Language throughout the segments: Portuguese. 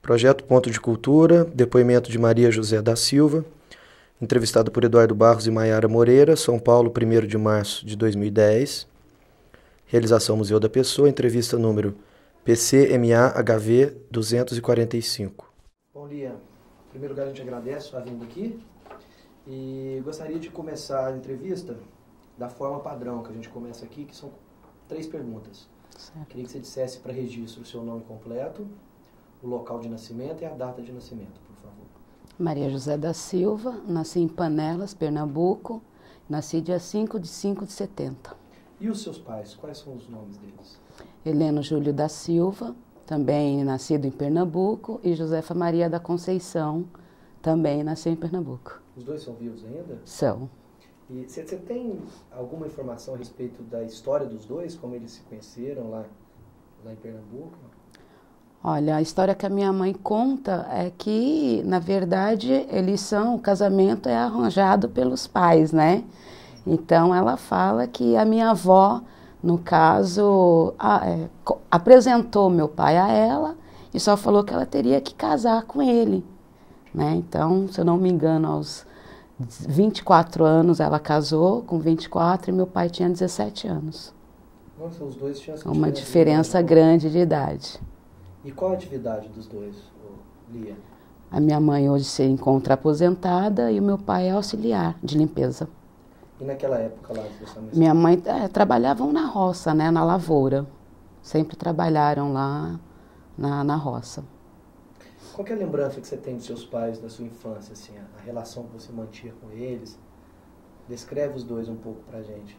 Projeto Ponto de Cultura, depoimento de Maria José da Silva, entrevistado por Eduardo Barros e Maiara Moreira, São Paulo, 1º de março de 2010. Realização Museu da Pessoa, entrevista número PCMA-HV 245. Bom, Lia, em primeiro lugar a gente agradece a sua vinda aqui e gostaria de começar a entrevista da forma padrão que a gente começa aqui, que são 3 perguntas. Certo. Queria que você dissesse para registro o seu nome completo, o local de nascimento e a data de nascimento, por favor. Maria José da Silva, nasci em Panelas, Pernambuco, nasci dia 5 de 70. E os seus pais, quais são os nomes deles? Heleno Júlio da Silva, também nascido em Pernambuco, e Josefa Maria da Conceição, também nasceu em Pernambuco. Os dois são vivos ainda? São. E você tem alguma informação a respeito da história dos dois, como eles se conheceram lá em Pernambuco? Olha, a história que a minha mãe conta é que, na verdade, o casamento é arranjado pelos pais, né? Então, ela fala que a minha avó, no caso, apresentou meu pai a ela e só falou que ela teria que casar com ele, né? Então, se eu não me engano, aos 24 anos ela casou, com 24, e meu pai tinha 17 anos. Nossa, os dois tinham essa uma diferença grande de idade. E qual a atividade dos dois, Lia? A minha mãe hoje se encontra aposentada e o meu pai é auxiliar de limpeza. E naquela época lá? Minha mãe trabalhavam na roça, né, na lavoura. Sempre trabalharam lá na roça. Qual que é a lembrança que você tem dos seus pais da sua infância, assim, a relação que você mantinha com eles? Descreve os dois um pouco pra gente.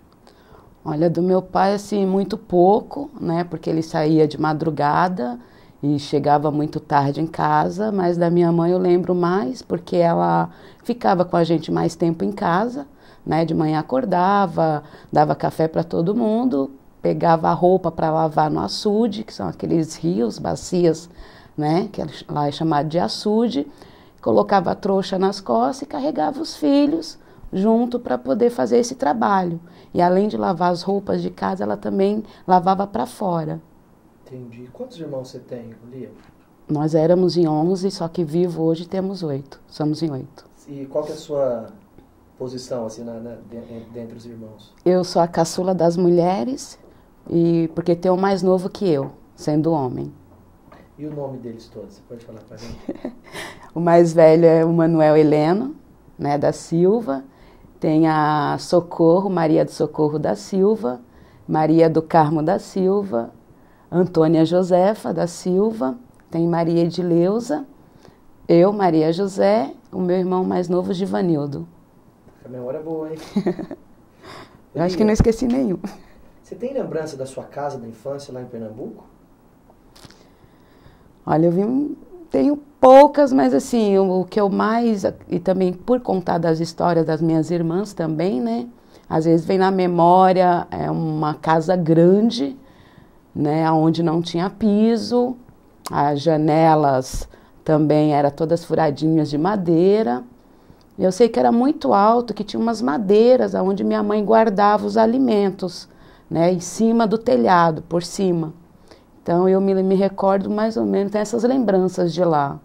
Olha, do meu pai, assim, muito pouco, né, porque ele saía de madrugada e chegava muito tarde em casa, mas da minha mãe eu lembro mais, porque ela ficava com a gente mais tempo em casa, né, de manhã acordava, dava café para todo mundo, pegava a roupa para lavar no açude, que são aqueles rios, bacias, né, que lá é chamado de açude, colocava a trouxa nas costas e carregava os filhos junto para poder fazer esse trabalho. E além de lavar as roupas de casa, ela também lavava para fora. Entendi. Quantos irmãos você tem, Lia? Nós éramos em 11, só que vivo hoje temos 8. Somos em 8. E qual que é a sua posição assim, dentre os irmãos? Eu sou a caçula das mulheres, porque tem um mais novo que eu, sendo homem. E o nome deles todos? Você pode falar para a gente? O mais velho é o Manuel Heleno, né, da Silva. Tem a Socorro, Maria do Socorro da Silva, Maria do Carmo da Silva, Antônia Josefa da Silva, tem Maria Edileuza, eu, Maria José, o meu irmão mais novo, Givanildo. A memória é boa, hein? Eu acho que não esqueci nenhum. Você tem lembrança da sua casa da infância lá em Pernambuco? Olha, tenho poucas, mas assim, o que eu mais, e também por contar das histórias das minhas irmãs também, né? Às vezes vem na memória, é uma casa grande, né? Onde não tinha piso, as janelas também eram todas furadinhas de madeira. Eu sei que era muito alto, que tinha umas madeiras onde minha mãe guardava os alimentos, né? Em cima do telhado, por cima. Então, eu me recordo mais ou menos, tem essas lembranças de lá.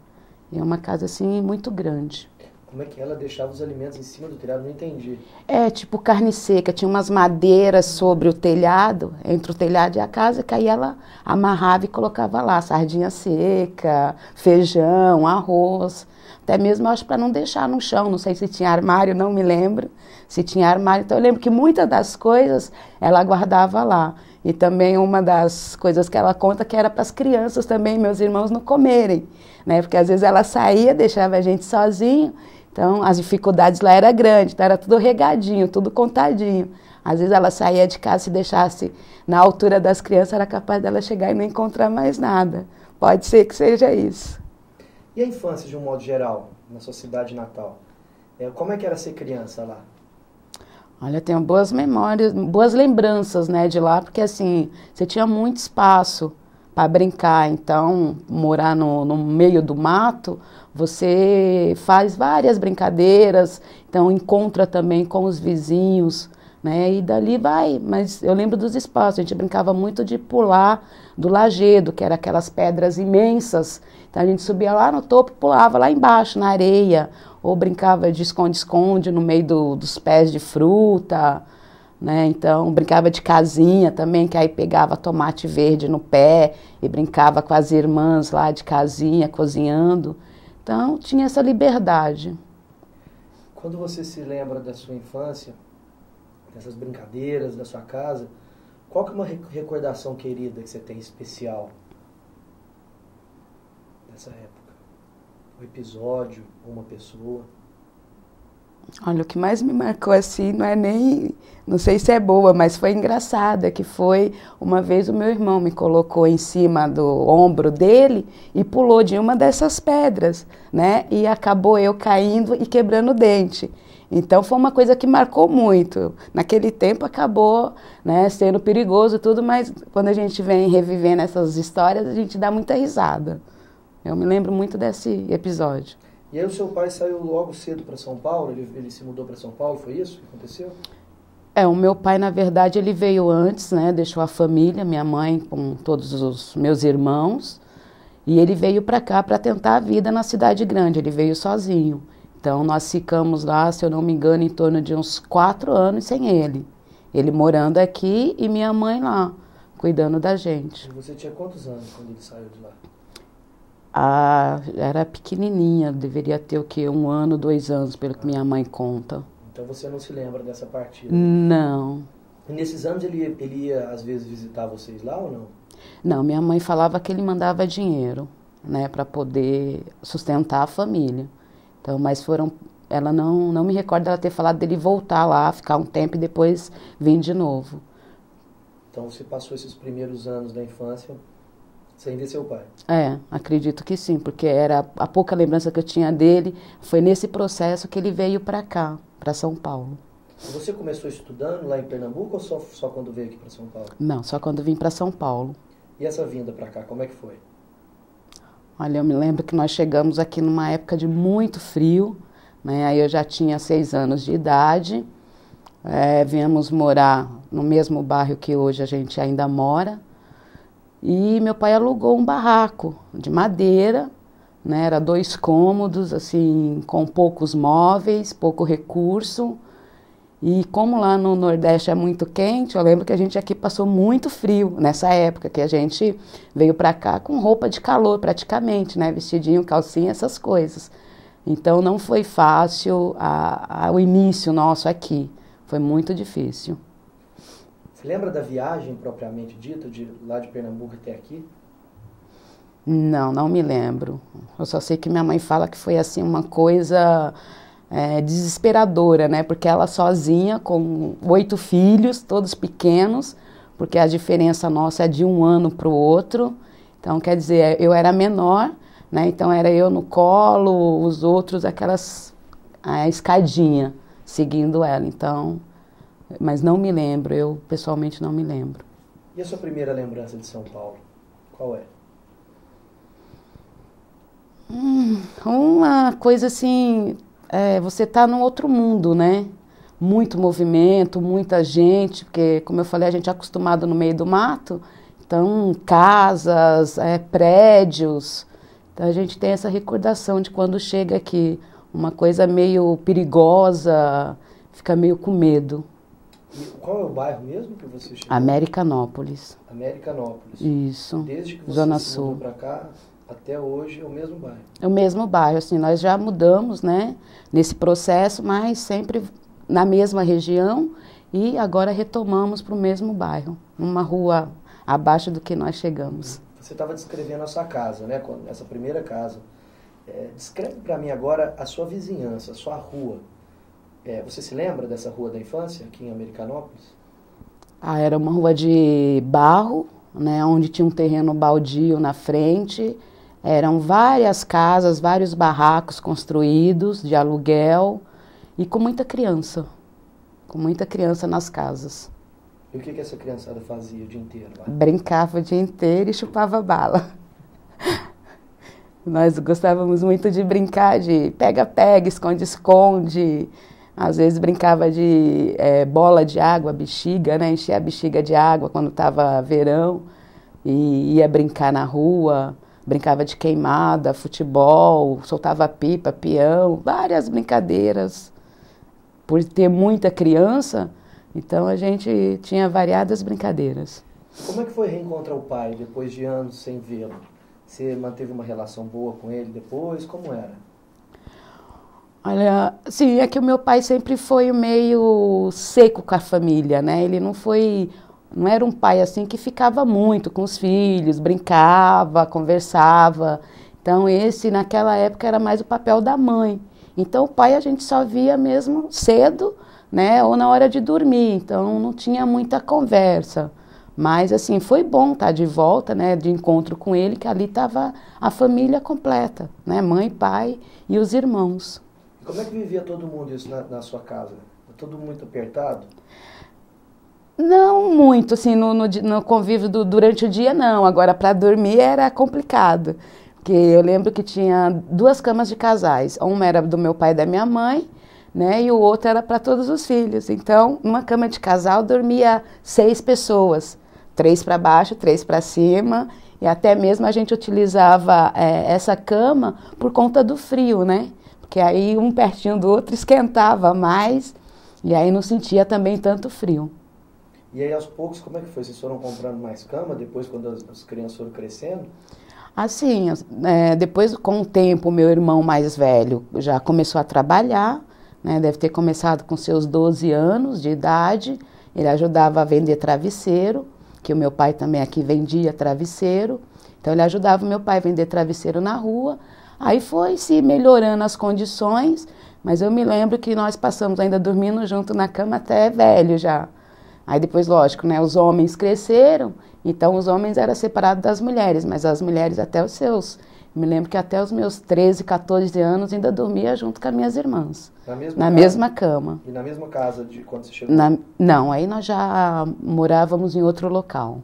É uma casa, assim, muito grande. Como é que ela deixava os alimentos em cima do telhado? Não entendi. É, tipo carne seca. Tinha umas madeiras sobre o telhado, entre o telhado e a casa, que aí ela amarrava e colocava lá. Sardinha seca, feijão, arroz. Até mesmo, eu acho, para não deixar no chão. Não sei se tinha armário, não me lembro se tinha armário. Então, eu lembro que muitas das coisas ela guardava lá. E também uma das coisas que ela conta que era para as crianças também, meus irmãos, não comerem, né? Porque às vezes ela saía, deixava a gente sozinho, então as dificuldades lá eram grandes, então era tudo regadinho, tudo contadinho. Às vezes ela saía de casa, se deixasse na altura das crianças, era capaz dela chegar e não encontrar mais nada. Pode ser que seja isso. E a infância, de um modo geral, na sua cidade natal? Como é que era ser criança lá? Olha, eu tenho boas memórias, boas lembranças, né, de lá, porque assim, você tinha muito espaço para brincar, então, morar no meio do mato, você faz várias brincadeiras, então encontra também com os vizinhos, né? E dali vai, mas eu lembro dos espaços, a gente brincava muito de pular do lajedo, que era aquelas pedras imensas, então a gente subia lá no topo, pulava lá embaixo, na areia, ou brincava de esconde-esconde no meio dos pés de fruta, né? Então brincava de casinha também, que aí pegava tomate verde no pé e brincava com as irmãs lá de casinha, cozinhando, então tinha essa liberdade. Quando você se lembra da sua infância, dessas brincadeiras da sua casa, qual que é uma recordação querida que você tem especial dessa época? Um episódio, ou uma pessoa? Olha, o que mais me marcou assim, não sei se é boa, mas foi engraçada, que foi uma vez o meu irmão me colocou em cima do ombro dele e pulou de uma dessas pedras, né? E acabou eu caindo e quebrando o dente. Então foi uma coisa que marcou muito. Naquele tempo acabou, né, sendo perigoso e tudo, mas quando a gente vem revivendo essas histórias, a gente dá muita risada. Eu me lembro muito desse episódio. E aí o seu pai saiu logo cedo para São Paulo? Ele se mudou para São Paulo? Foi isso que aconteceu? O meu pai, na verdade, ele veio antes, né? Deixou a família, minha mãe com todos os meus irmãos. E ele veio para cá para tentar a vida na cidade grande. Ele veio sozinho. Então, nós ficamos lá, se eu não me engano, em torno de uns 4 anos sem ele. Ele morando aqui e minha mãe lá, cuidando da gente. E você tinha quantos anos quando ele saiu de lá? Era pequenininha, deveria ter o quê? 1 ano, 2 anos, pelo que minha mãe conta. Então você não se lembra dessa partida? Não. E nesses anos ele ia, às vezes, visitar vocês lá ou não? Não, minha mãe falava que ele mandava dinheiro, né, para poder sustentar a família. Então, mas ela não me recorda dela ter falado dele voltar lá, ficar um tempo e depois vir de novo. Então você passou esses primeiros anos da infância sem ver seu pai? Acredito que sim, porque era a pouca lembrança que eu tinha dele, foi nesse processo que ele veio para cá, para São Paulo. Você começou estudando lá em Pernambuco ou só quando veio aqui para São Paulo? Não, só quando vim para São Paulo. E essa vinda para cá, como é que foi? Olha, eu me lembro que nós chegamos aqui numa época de muito frio, né? Aí eu já tinha 6 anos de idade, viemos morar no mesmo bairro que hoje a gente ainda mora, e meu pai alugou um barraco de madeira, né? Era 2 cômodos, assim, com poucos móveis, pouco recurso. E como lá no Nordeste é muito quente, eu lembro que a gente aqui passou muito frio nessa época, que a gente veio para cá com roupa de calor praticamente, né? Vestidinho, calcinha, essas coisas. Então não foi fácil o início nosso aqui, foi muito difícil. Você lembra da viagem propriamente dita, lá de Pernambuco até aqui? Não me lembro. Eu só sei que minha mãe fala que foi assim uma coisa desesperadora, né? Porque ela sozinha, com 8 filhos, todos pequenos, porque a diferença nossa é de 1 ano para o outro. Então, quer dizer, eu era menor, né? Então era eu no colo, os outros, a escadinha, seguindo ela. Então, mas não me lembro, eu pessoalmente não me lembro. E a sua primeira lembrança de São Paulo? Qual é? Uma coisa assim, você tá num outro mundo, né? Muito movimento, muita gente, porque, como eu falei, a gente é acostumado no meio do mato, então casas, prédios, então a gente tem essa recordação de quando chega aqui, uma coisa meio perigosa, fica meio com medo. E qual é o bairro mesmo que você chegou? Americanópolis. Americanópolis. Isso. Desde que você Zona se Sul. mudou para cá, até hoje é o mesmo bairro? É o mesmo bairro, assim, nós já mudamos, né, nesse processo, mas sempre na mesma região e agora retomamos para o mesmo bairro, numa rua abaixo do que nós chegamos. Você estava descrevendo a sua casa, né, essa primeira casa. Descreve para mim agora a sua vizinhança, a sua rua. Você se lembra dessa rua da infância aqui em Americanópolis? Era uma rua de barro, né, onde tinha um terreno baldio na frente. Eram várias casas, vários barracos construídos de aluguel e com muita criança nas casas. E o que essa criançada fazia o dia inteiro lá? Brincava o dia inteiro e chupava bala. Nós gostávamos muito de brincar de pega-pega, esconde-esconde, Às vezes brincava de bola de água, bexiga, né? Enchia a bexiga de água quando estava verão e ia brincar na rua. Brincava de queimada, futebol, soltava pipa, peão, várias brincadeiras. Por ter muita criança, então a gente tinha variadas brincadeiras. Como é que foi reencontrar o pai depois de anos sem vê-lo? Você manteve uma relação boa com ele depois? Como era? Olha, sim, é que o meu pai sempre foi meio seco com a família, né? Ele não era um pai assim que ficava muito com os filhos, brincava, conversava. Então naquela época era mais o papel da mãe. Então o pai a gente só via mesmo cedo, né, ou na hora de dormir. Então não tinha muita conversa. Mas assim, foi bom estar de volta, né, de encontro com ele, que ali estava a família completa, né, mãe, pai e os irmãos. E como é que vivia todo mundo isso na sua casa? Todo muito apertado? Não muito, assim, no convívio durante o dia, não. Agora, para dormir era complicado. Porque eu lembro que tinha 2 camas de casais. Uma era do meu pai e da minha mãe, né? E o outro era para todos os filhos. Então, numa cama de casal dormia 6 pessoas. 3 para baixo, 3 para cima. E até mesmo a gente utilizava essa cama por conta do frio, né? Porque aí um pertinho do outro esquentava mais. E aí não sentia também tanto frio. E aí, aos poucos, como é que foi? Vocês foram comprando mais cama depois, quando as crianças foram crescendo? Assim, depois, com o tempo, o meu irmão mais velho já começou a trabalhar, né? Deve ter começado com seus 12 anos de idade. Ele ajudava a vender travesseiro, que o meu pai também aqui vendia travesseiro. Então, ele ajudava o meu pai a vender travesseiro na rua. Aí foi se melhorando as condições, mas eu me lembro que nós passamos ainda dormindo junto na cama até velho já. Aí depois, lógico, né, os homens cresceram, então os homens eram separados das mulheres, mas as mulheres até os seus. Me lembro que até os meus 13, 14 anos ainda dormia junto com as minhas irmãs. Na mesma cama. E na mesma casa de quando você chegou? Não, aí nós já morávamos em outro local.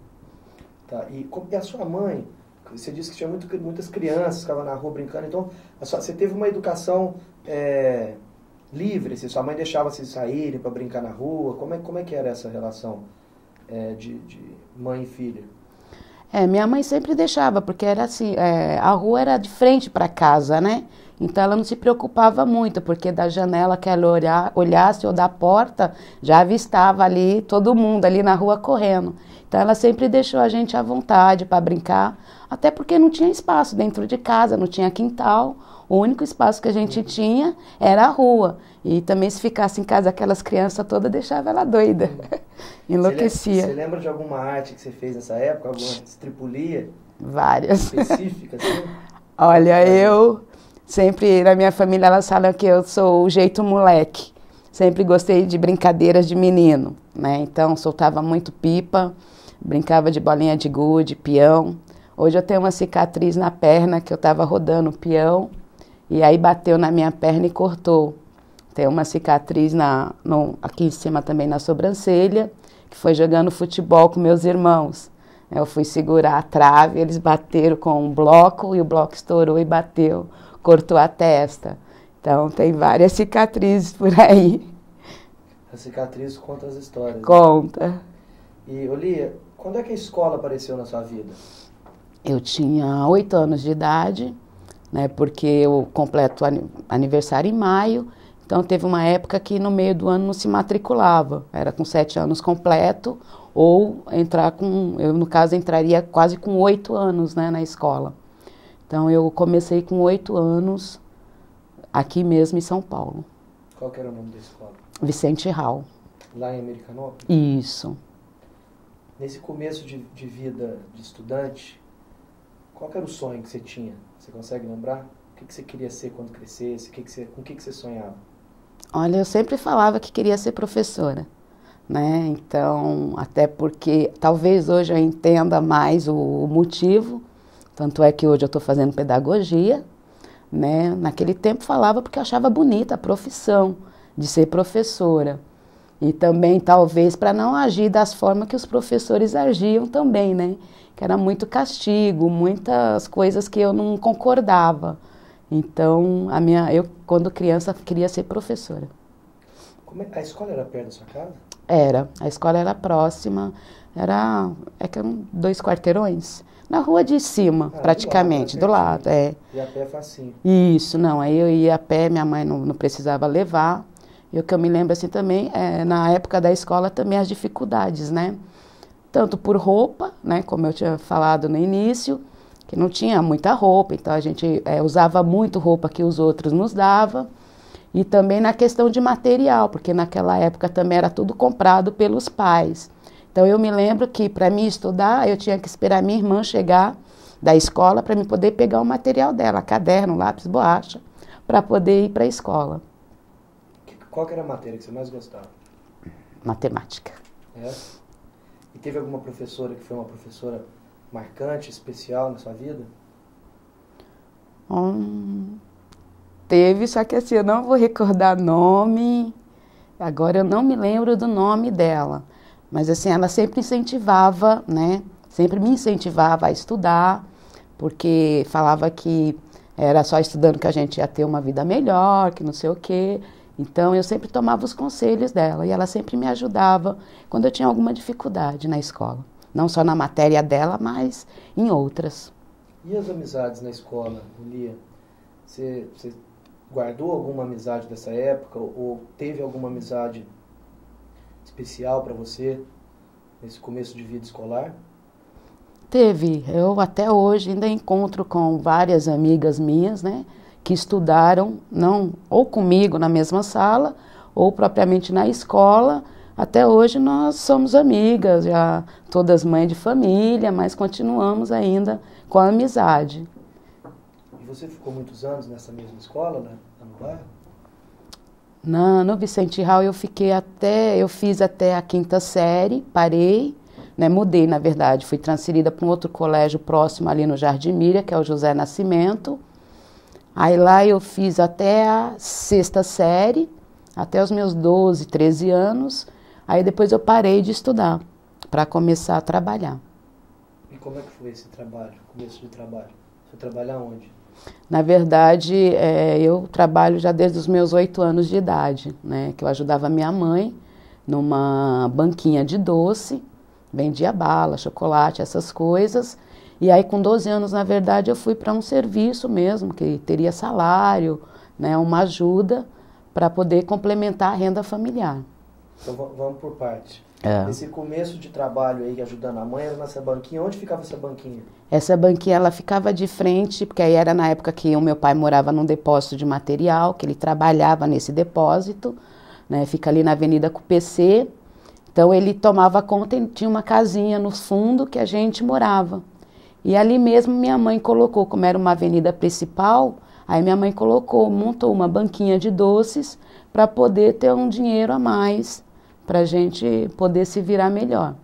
Tá, e a sua mãe, você disse que tinha muitas crianças que ficavam na rua brincando, então você teve uma educação livre, se sua mãe deixava vocês saírem para brincar na rua, como é que era essa relação de mãe e filha? Minha mãe sempre deixava, porque era assim, a rua era de frente para casa, né? Então ela não se preocupava muito, porque da janela que ela olhasse ou da porta, já avistava ali todo mundo ali na rua correndo. Então ela sempre deixou a gente à vontade para brincar, até porque não tinha espaço dentro de casa, não tinha quintal. O único espaço que a gente tinha era a rua. E também se ficasse em casa aquelas crianças todas, deixava ela doida. Enlouquecia. Você lembra de alguma arte que você fez nessa época? Alguma estripulia? Várias. Específica, assim? Olha, eu sempre, na minha família, elas falam que eu sou o jeito moleque. Sempre gostei de brincadeiras de menino, né? Então, soltava muito pipa, brincava de bolinha de gude, peão. Hoje eu tenho uma cicatriz na perna que eu estava rodando o peão e aí bateu na minha perna e cortou. Tem uma cicatriz aqui em cima também na sobrancelha, que foi jogando futebol com meus irmãos. Eu fui segurar a trave, eles bateram com um bloco e o bloco estourou e bateu, cortou a testa. Então tem várias cicatrizes por aí. A cicatriz conta as histórias. Conta. Né? E, Olia, quando é que a escola apareceu na sua vida? Eu tinha 8 anos de idade, né, porque eu completo aniversário em maio, então teve uma época que no meio do ano não se matriculava, era com 7 anos completo, ou eu no caso entraria quase com 8 anos, né, na escola. Então eu comecei com 8 anos, aqui mesmo em São Paulo. Qual que era o nome da escola? Vicente Hall. Lá em Americanópolis? Isso. Nesse começo de vida de estudante, qual que era o sonho que você tinha? Você consegue lembrar? O que você queria ser quando crescesse? Com o que você sonhava? Olha, eu sempre falava que queria ser professora, né? Então, até porque talvez hoje eu entenda mais o motivo, tanto é que hoje eu estou fazendo pedagogia, né? Naquele tempo falava porque eu achava bonita a profissão de ser professora. E também, talvez, para não agir das formas que os professores agiam também, né? Que era muito castigo, muitas coisas que eu não concordava. Então, eu, quando criança, queria ser professora. A escola era perto da sua casa? Era, a escola era próxima, eram 2 quarteirões, na rua de cima, praticamente, do lado, E a pé facinho. Isso, não, aí eu ia a pé, minha mãe não precisava levar. E o que eu me lembro assim também, na época da escola também as dificuldades, né? Tanto por roupa, né, como eu tinha falado no início, que não tinha muita roupa, então a gente usava muito roupa que os outros nos davam. E também na questão de material, porque naquela época também era tudo comprado pelos pais. Então eu me lembro que para mim estudar, eu tinha que esperar minha irmã chegar da escola para me poder pegar o material dela, caderno, lápis, borracha, para poder ir para a escola. Qual que era a matéria que você mais gostava? Matemática. É? E teve alguma professora que foi uma professora marcante, especial na sua vida? Teve, só que assim, eu não vou recordar nome, agora eu não me lembro do nome dela, mas assim, ela sempre incentivava, né, sempre me incentivava a estudar, porque falava que era só estudando que a gente ia ter uma vida melhor, que não sei o quê, então eu sempre tomava os conselhos dela, e ela sempre me ajudava quando eu tinha alguma dificuldade na escola, não só na matéria dela, mas em outras. E as amizades na escola, Lia? Você guardou alguma amizade dessa época ou teve alguma amizade especial para você nesse começo de vida escolar? Teve. Eu até hoje ainda encontro com várias amigas minhas, né, que estudaram, não ou comigo na mesma sala ou propriamente na escola. Até hoje nós somos amigas, já todas mães de família, mas continuamos ainda com a amizade. Você ficou muitos anos nessa mesma escola, né, no bairro? No Vicente Hall eu fiz até a 5ª série, parei, né, mudei na verdade, fui transferida para um outro colégio próximo ali no Jardim Miriam, que é o José Nascimento. Aí lá eu fiz até a 6ª série, até os meus 12, 13 anos, aí depois eu parei de estudar, para começar a trabalhar. E como é que foi esse trabalho, começo de trabalho? Você trabalha onde? Na verdade, eu trabalho já desde os meus 8 anos de idade, né? Que eu ajudava minha mãe numa banquinha de doce, vendia bala, chocolate, essas coisas. E aí com 12 anos, na verdade, eu fui para um serviço mesmo, que teria salário, né? Uma ajuda para poder complementar a renda familiar. Então vamos por parte. É. Esse começo de trabalho aí, ajudando a mãe, era nessa banquinha. Onde ficava essa banquinha? Essa banquinha, ela ficava de frente, porque aí era na época que o meu pai morava num depósito de material, que ele trabalhava nesse depósito, né? Fica ali na Avenida Cupecê. Então ele tomava conta e tinha uma casinha no fundo que a gente morava. E ali mesmo minha mãe colocou, como era uma avenida principal, aí minha mãe montou uma banquinha de doces para poder ter um dinheiro a mais, para a gente poder se virar melhor.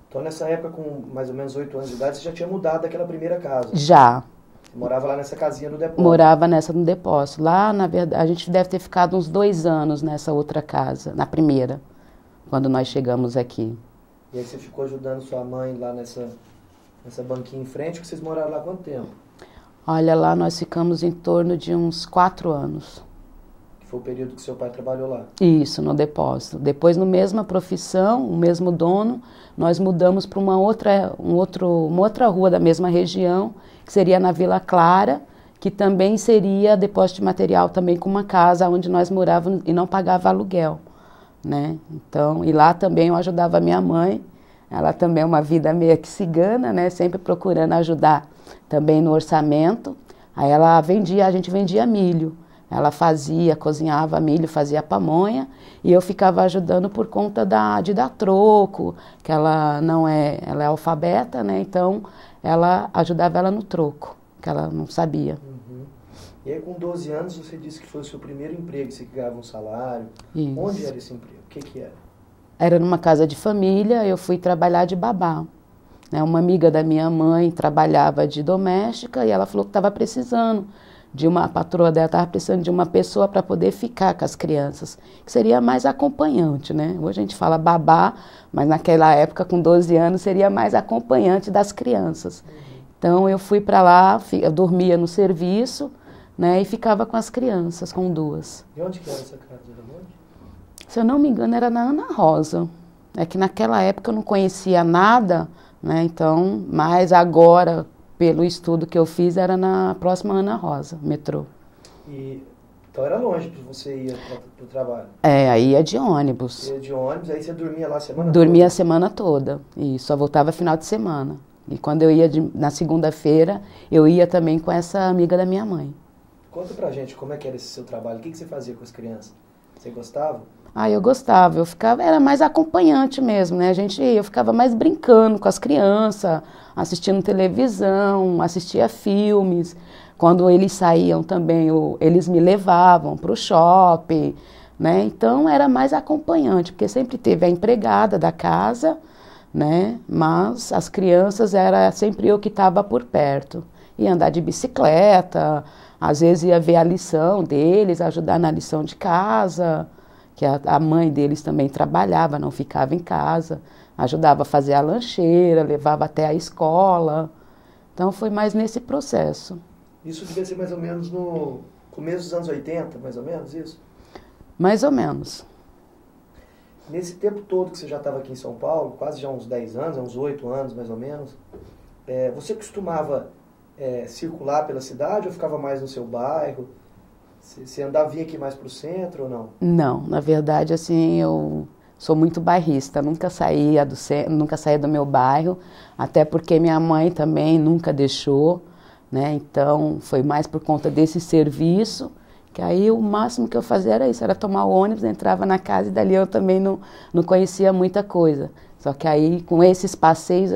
Então, nessa época, com mais ou menos 8 anos de idade, você já tinha mudado daquela primeira casa? Já. Você morava lá nessa casinha do depósito? Morava nessa no depósito. Lá, na verdade, a gente deve ter ficado uns 2 anos nessa outra casa, na primeira, quando nós chegamos aqui. E aí você ficou ajudando sua mãe lá nessa banquinha em frente, que vocês moraram lá há quanto tempo? Olha, lá nós ficamos em torno de uns 4 anos. Foi o período que seu pai trabalhou lá? Isso, no depósito. Depois, no mesma profissão, o mesmo dono, nós mudamos para uma outra rua da mesma região, que seria na Vila Clara, que também seria depósito de material também com uma casa onde nós morávamos e não pagava aluguel, né? Então, e lá também eu ajudava a minha mãe, ela também é uma vida meio que cigana, né? Sempre procurando ajudar também no orçamento. Aí a gente vendia milho. Ela cozinhava milho, fazia pamonha, e eu ficava ajudando por conta de dar troco, que ela é alfabeta, né? Então ela ajudava ela no troco, que ela não sabia. Uhum. E aí com 12 anos você disse que foi o seu primeiro emprego, você ganhava um salário. Isso. Onde era esse emprego? O que era? Era numa casa de família, eu fui trabalhar de babá. Uma amiga da minha mãe trabalhava de doméstica e ela falou que estava precisando a patroa dela estava precisando de uma pessoa para poder ficar com as crianças, que seria mais acompanhante, né? Hoje a gente fala babá, mas naquela época, com 12 anos, seria mais acompanhante das crianças. Então eu fui para lá, eu dormia no serviço, né? E ficava com as crianças, com 2. E onde que era essa casa? Era onde? Se eu não me engano, era na Ana Rosa. É que naquela época eu não conhecia nada, né? Então, mas agora, pelo estudo que eu fiz, era na próxima Ana Rosa, metrô. Então era longe para você ir para o trabalho? Aí ia de ônibus. Ia de ônibus, aí você dormia lá a semana toda? Dormia a semana toda, e só voltava final de semana. E quando eu ia na segunda-feira, eu ia também com essa amiga da minha mãe. Conta pra gente como é que era esse seu trabalho, o que você fazia com as crianças? Você gostava? Eu gostava, era mais acompanhante mesmo, né? Eu ficava mais brincando com as crianças, assistindo televisão, assistia filmes. Quando eles saíam também, eles me levavam para o shopping, né? Então era mais acompanhante, porque sempre teve a empregada da casa, né? Mas as crianças era sempre eu que estava por perto. Ia andar de bicicleta, às vezes ia ver a lição deles, ajudar na lição de casa, que a mãe deles também trabalhava, não ficava em casa, ajudava a fazer a lancheira, levava até a escola. Então foi mais nesse processo. Isso devia ser mais ou menos no começo dos anos 80, mais ou menos isso? Mais ou menos. Nesse tempo todo que você já estava aqui em São Paulo, quase já uns 10 anos, uns 8 anos mais ou menos, você costumava circular pela cidade ou ficava mais no seu bairro? Você andava, vinha aqui mais para o centro ou não? Não, na verdade, assim, eu sou muito bairrista, nunca saía do meu bairro, até porque minha mãe também nunca deixou, né? Então, foi mais por conta desse serviço, que aí o máximo que eu fazia era isso, era tomar o ônibus, entrava na casa e dali eu também não conhecia muita coisa. Só que aí, com esses passeios,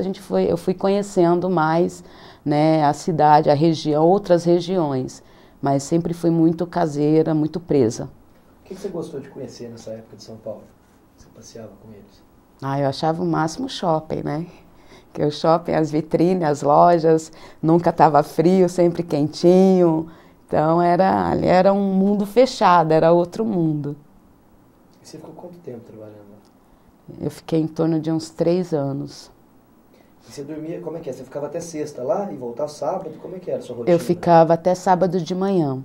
eu fui conhecendo mais, né, a cidade, a região, outras regiões. Mas sempre fui muito caseira, muito presa. O que você gostou de conhecer nessa época de São Paulo? Você passeava com eles? Eu achava o máximo o shopping, né? Que o shopping, as vitrines, as lojas, nunca estava frio, sempre quentinho. Então ali era um mundo fechado, era outro mundo. E você ficou quanto tempo trabalhando lá? Eu fiquei em torno de uns 3 anos. E você dormia, como é que é? Você ficava até sexta lá e voltava sábado? Como é que era a sua rotina? Eu ficava até sábado de manhã,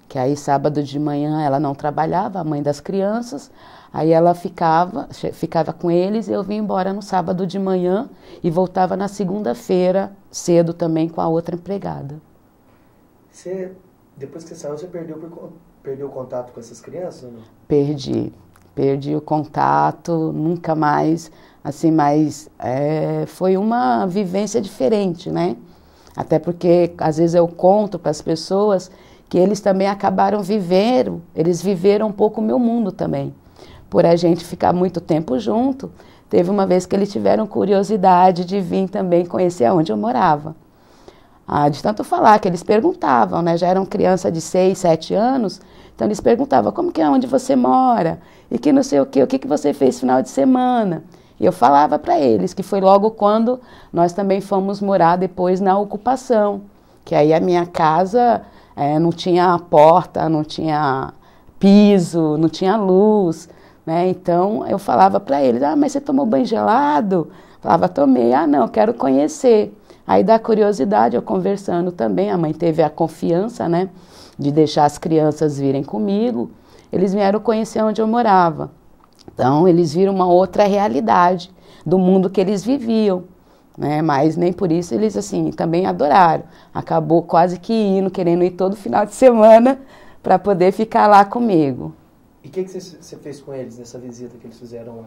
que aí sábado de manhã ela não trabalhava, a mãe das crianças, aí ela ficava com eles e eu vinha embora no sábado de manhã e voltava na segunda-feira cedo também com a outra empregada. Depois que você saiu, você perdeu o contato com essas crianças ou não? Perdi o contato, nunca mais, assim, mas foi uma vivência diferente, né? Até porque, às vezes, eu conto para as pessoas que eles também eles viveram um pouco o meu mundo também. Por a gente ficar muito tempo junto, teve uma vez que eles tiveram curiosidade de vir também conhecer aonde eu morava. De tanto falar, que eles perguntavam, né? Já eram criança de 6, 7 anos, então eles perguntavam, como que é onde você mora? E que não sei o que você fez final de semana? E eu falava para eles que foi logo quando nós também fomos morar depois na ocupação, que aí a minha casa não tinha porta, não tinha piso, não tinha luz, né? Então eu falava para eles, mas você tomou banho gelado? Falava, tomei, não, quero conhecer. Aí da curiosidade, eu conversando também, a mãe teve a confiança, né, de deixar as crianças virem comigo, eles vieram conhecer onde eu morava. Então, eles viram uma outra realidade do mundo que eles viviam, né, mas nem por isso eles, assim, também adoraram. Acabou quase que querendo ir todo final de semana para poder ficar lá comigo. E o que você fez com eles nessa visita que eles fizeram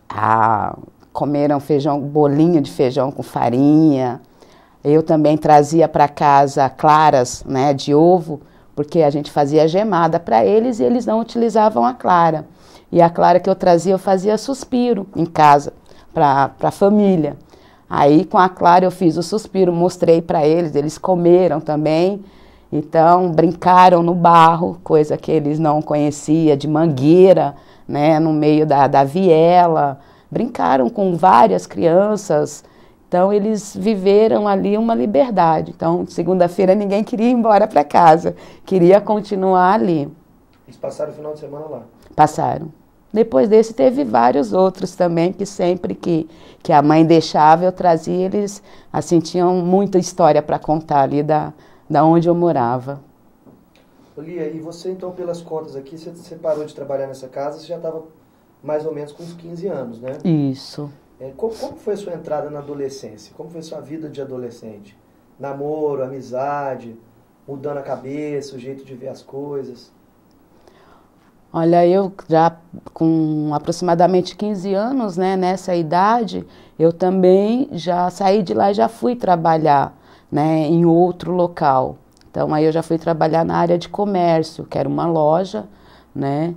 lá? Comeram bolinho de feijão com farinha. Eu também trazia para casa claras, né, de ovo, porque a gente fazia gemada para eles e eles não utilizavam a clara. E a clara que eu trazia, eu fazia suspiro em casa, para a família. Aí com a clara eu fiz o suspiro, mostrei para eles comeram também. Então brincaram no barro, coisa que eles não conheciam, de mangueira, né, no meio da viela. Brincaram com várias crianças. Então, eles viveram ali uma liberdade. Então, segunda-feira, ninguém queria ir embora para casa. Queria continuar ali. Eles passaram o final de semana lá? Passaram. Depois desse, teve vários outros também, que sempre que a mãe deixava, eu trazia. Eles, assim, tinham muita história para contar ali da onde eu morava. Lia, e você, então, pelas contas aqui, você parou de trabalhar nessa casa, você já estava mais ou menos com uns 15 anos, né? Isso. Como foi a sua entrada na adolescência? Como foi a sua vida de adolescente? Namoro, amizade, mudando a cabeça, o jeito de ver as coisas? Olha, eu já com aproximadamente 15 anos, né, nessa idade, eu também já saí de lá e já fui trabalhar, né, em outro local. Então, aí eu já fui trabalhar na área de comércio, que era uma loja, né,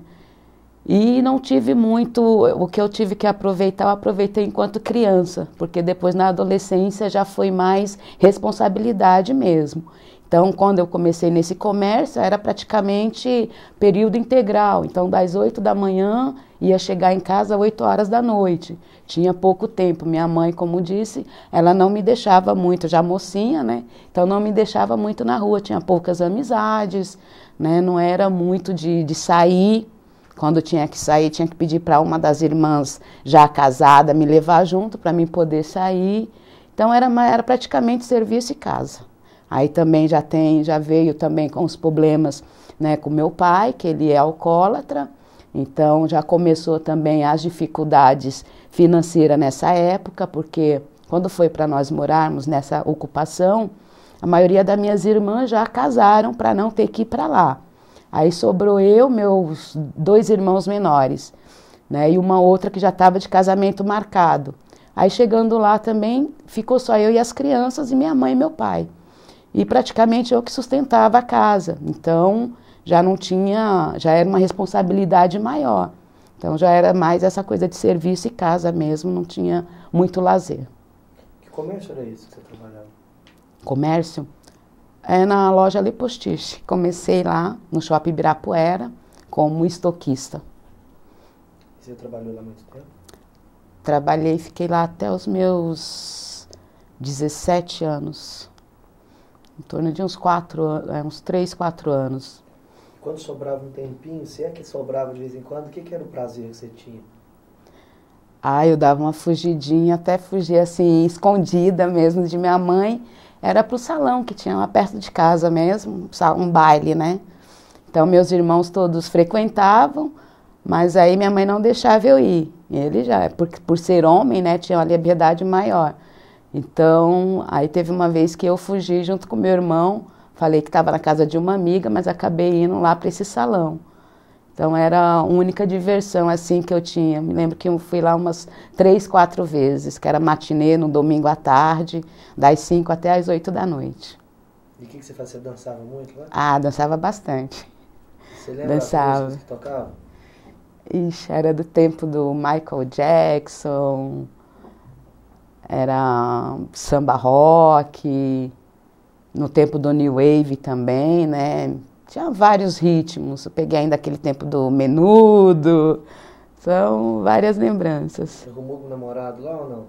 e não tive muito, o que eu tive que aproveitar, eu aproveitei enquanto criança, porque depois na adolescência já foi mais responsabilidade mesmo. Então, quando eu comecei nesse comércio, era praticamente período integral. Então, das 8 da manhã, ia chegar em casa às 8 horas da noite. Tinha pouco tempo. Minha mãe, como disse, ela não me deixava muito, já mocinha, né? Então, não me deixava muito na rua. Tinha poucas amizades, né? Não era muito de sair. Quando tinha que sair, tinha que pedir para uma das irmãs já casada me levar junto para mim poder sair. Então, era praticamente serviço e casa. Aí também já veio também com os problemas, né, com meu pai, que ele é alcoólatra, então já começou também as dificuldades financeiras nessa época, porque quando foi para nós morarmos nessa ocupação, a maioria das minhas irmãs já casaram para não ter que ir para lá. Aí sobrou eu, meus 2 irmãos menores, né, e uma outra que já estava de casamento marcado. Aí chegando lá também, ficou só eu e as crianças e minha mãe e meu pai. E praticamente eu que sustentava a casa, então já não tinha, já era uma responsabilidade maior. Então já era mais essa coisa de serviço e casa mesmo, não tinha muito lazer. Que comércio era esse que você trabalhava? Comércio? É na loja ali Postiche. Comecei lá no Shopping Ibirapuera como estoquista. E você trabalhou lá muito tempo? Trabalhei, fiquei lá até os meus 17 anos. Em torno de uns 3, 4 anos. Quando sobrava um tempinho, se é que sobrava de vez em quando, o que era o prazer que você tinha? Eu dava uma fugidinha, até fugir assim, escondida mesmo de minha mãe. Era pro salão que tinha lá perto de casa mesmo, um baile, né? Então meus irmãos todos frequentavam, mas aí minha mãe não deixava eu ir. Ele já, por ser homem, né, tinha uma liberdade maior. Então, aí teve uma vez que eu fugi junto com meu irmão, falei que estava na casa de uma amiga, mas acabei indo lá para esse salão. Então, era a única diversão assim que eu tinha. Me lembro que eu fui lá umas 3, 4 vezes, que era matinê no domingo à tarde, das 5 até as 8 da noite. E o que você fazia? Você dançava muito lá? Dançava bastante. Você lembra das músicas que tocava? Ixi, era do tempo do Michael Jackson... Era samba rock, no tempo do New Wave também, né? Tinha vários ritmos. Eu peguei ainda aquele tempo do Menudo. São várias lembranças. Você arrumou um namorado lá ou não?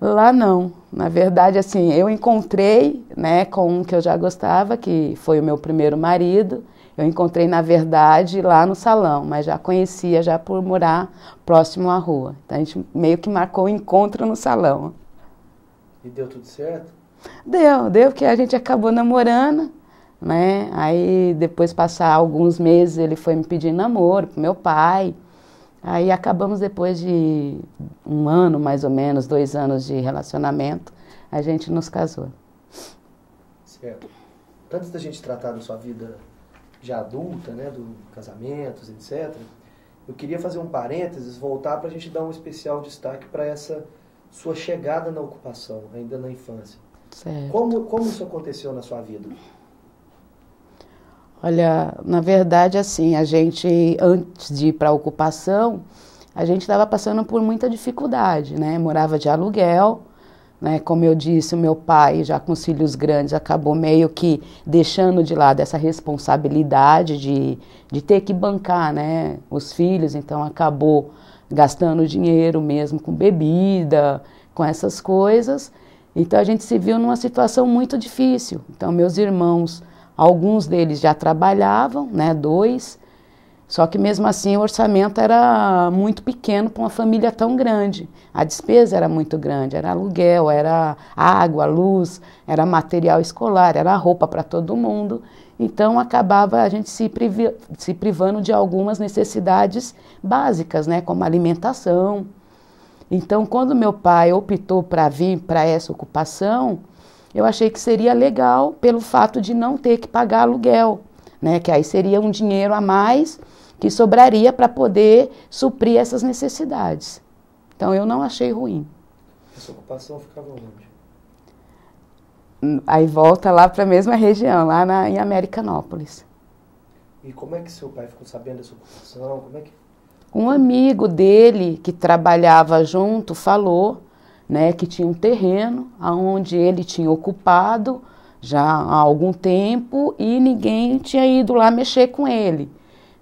Lá não. Na verdade, assim, eu encontrei, né, com um que eu já gostava, que foi o meu primeiro marido. Eu encontrei, na verdade, lá no salão, mas já conhecia já por morar próximo à rua. Então a gente meio que marcou o encontro no salão. E deu tudo certo? Deu, porque a gente acabou namorando, né? Aí depois passar alguns meses ele foi me pedir namoro pro meu pai. Aí acabamos depois de 1 ano, mais ou menos, 2 anos de relacionamento, a gente nos casou. Certo. Antes da gente tratar da sua vida já adulta, né, do casamentos, etc., eu queria fazer um parênteses, voltar para a gente dar um especial destaque para essa sua chegada na ocupação, ainda na infância. Certo. Como isso aconteceu na sua vida? Olha, na verdade, assim, a gente, antes de ir para a ocupação, a gente estava passando por muita dificuldade, né? Morava de aluguel, né? Como eu disse, o meu pai, já com os filhos grandes, acabou meio que deixando de lado essa responsabilidade de ter que bancar, né, os filhos, então acabou gastando dinheiro mesmo com bebida, com essas coisas. Então a gente se viu numa situação muito difícil. Então meus irmãos, alguns deles já trabalhavam, né, 2, Só que mesmo assim o orçamento era muito pequeno para uma família tão grande. A despesa era muito grande, era aluguel, era água, luz, era material escolar, era roupa para todo mundo. Então acabava a gente se privando de algumas necessidades básicas, né, como alimentação. Então quando meu pai optou para vir para essa ocupação, eu achei que seria legal pelo fato de não ter que pagar aluguel, né, que aí seria um dinheiro a mais que sobraria para poder suprir essas necessidades. Então eu não achei ruim. Essa ocupação ficava onde? Aí volta lá para a mesma região, lá em Americanópolis. E como é que seu pai ficou sabendo dessa ocupação? Como é que... Um amigo dele que trabalhava junto falou, né, que tinha um terreno onde ele tinha ocupado já há algum tempo e ninguém tinha ido lá mexer com ele.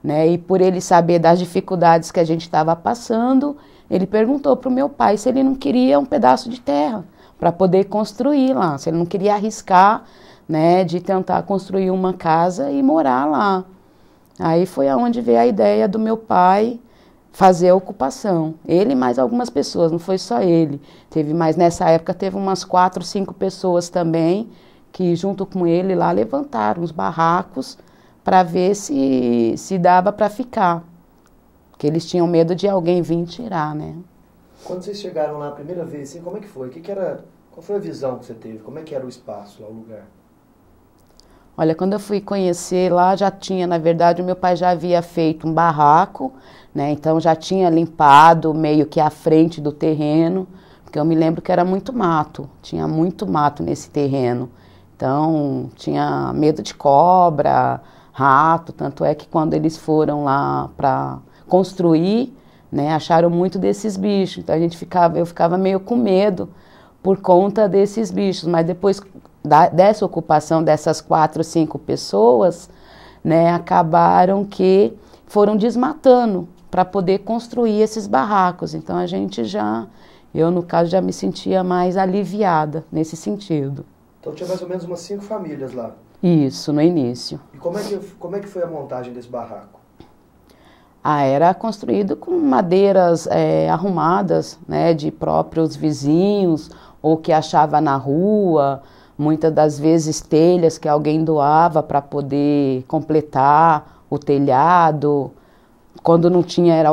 Né? E por ele saber das dificuldades que a gente estava passando, ele perguntou para o meu pai se ele não queria um pedaço de terra para poder construir lá, se ele não queria arriscar, né, de tentar construir uma casa e morar lá. Aí foi aonde veio a ideia do meu pai fazer a ocupação. Ele e mais algumas pessoas, não foi só ele. Nessa época teve umas 4, 5 pessoas também que junto com ele lá levantaram os barracos para ver se dava para ficar. Porque eles tinham medo de alguém vir tirar, né? Quando vocês chegaram lá a primeira vez, assim, como é que foi? Qual foi a visão que você teve? Como é que era o espaço lá, o lugar? Olha, quando eu fui conhecer lá, já tinha, na verdade, o meu pai já havia feito um barraco, né? Então já tinha limpado meio que a frente do terreno, porque eu me lembro que era muito mato, tinha muito mato nesse terreno. Então tinha medo de cobra, rato, tanto é que quando eles foram lá para construir, né, acharam muito desses bichos. Então eu ficava meio com medo por conta desses bichos, mas depois dessa ocupação dessas 4, 5 pessoas, né, acabaram que foram desmatando para poder construir esses barracos. Então eu no caso já me sentia mais aliviada nesse sentido. Então tinha mais ou menos umas 5 famílias lá. Isso, no início. E como é que foi a montagem desse barraco? Era construído com madeiras arrumadas, né, de próprios vizinhos, ou que achava na rua, muitas das vezes telhas que alguém doava para poder completar o telhado. Quando não tinha,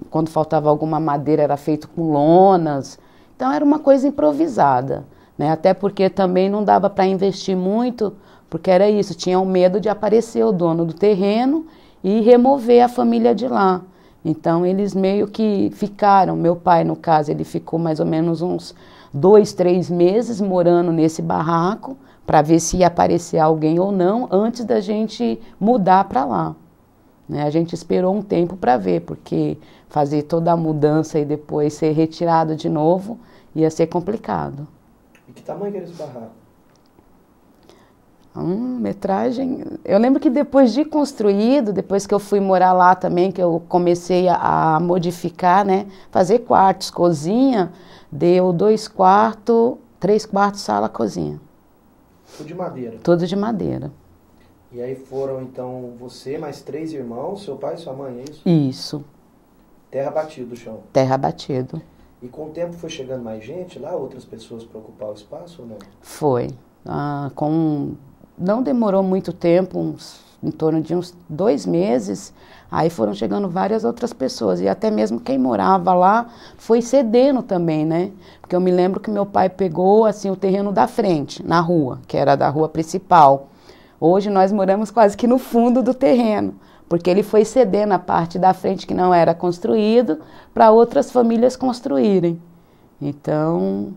quando faltava alguma madeira, era feito com lonas. Então era uma coisa improvisada, né, até porque também não dava para investir muito, porque era isso, tinham medo de aparecer o dono do terreno e remover a família de lá. Então eles meio que ficaram, meu pai no caso, ele ficou mais ou menos uns 2, 3 meses morando nesse barraco para ver se ia aparecer alguém ou não antes da gente mudar para lá. Né? A gente esperou um tempo para ver, porque fazer toda a mudança e depois ser retirado de novo ia ser complicado. E que tamanho era esse barraco? Metragem... Eu lembro que depois de construído, depois que eu fui morar lá também, que eu comecei a modificar, né? Fazer quartos, cozinha, deu 2 quartos, 3 quartos, sala, cozinha. Tudo de madeira? Tudo de madeira. E aí foram, então, você, mais 3 irmãos, seu pai e sua mãe, é isso? Isso. Terra batido o chão? Terra batido. E com o tempo foi chegando mais gente lá, outras pessoas para ocupar o espaço ou não? Foi. Não demorou muito tempo, em torno de uns 2 meses, aí foram chegando várias outras pessoas, e até mesmo quem morava lá foi cedendo também, né? Porque eu me lembro que meu pai pegou, assim, o terreno da frente, na rua, que era da rua principal. Hoje nós moramos quase que no fundo do terreno, porque ele foi cedendo a parte da frente que não era construído para outras famílias construírem. Então,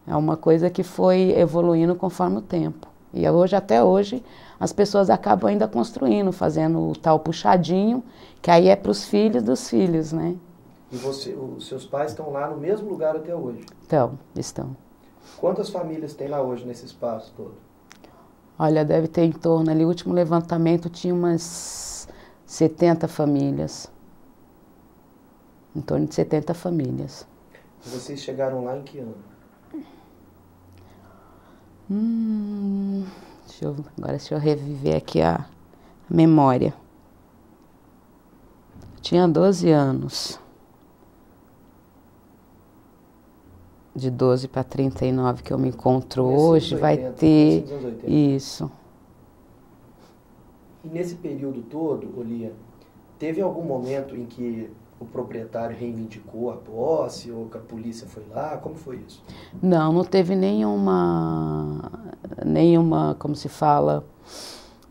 é uma coisa que foi evoluindo conforme o tempo. E hoje, até hoje, as pessoas acabam ainda construindo, fazendo o tal puxadinho, que aí é para os filhos dos filhos, né? E os seus pais estão lá no mesmo lugar até hoje? Então, estão. Quantas famílias tem lá hoje nesse espaço todo? Olha, deve ter em torno ali, o último levantamento tinha umas 70 famílias. Em torno de 70 famílias. E vocês chegaram lá em que ano? Agora deixa eu reviver aqui a memória. tinha 12 anos. De 12 para 39 que eu me encontro hoje, vai ter isso. E nesse período todo, Olia, teve algum momento em que o proprietário reivindicou a posse ou que a polícia foi lá? Como foi isso? Não, não teve nenhuma, como se fala,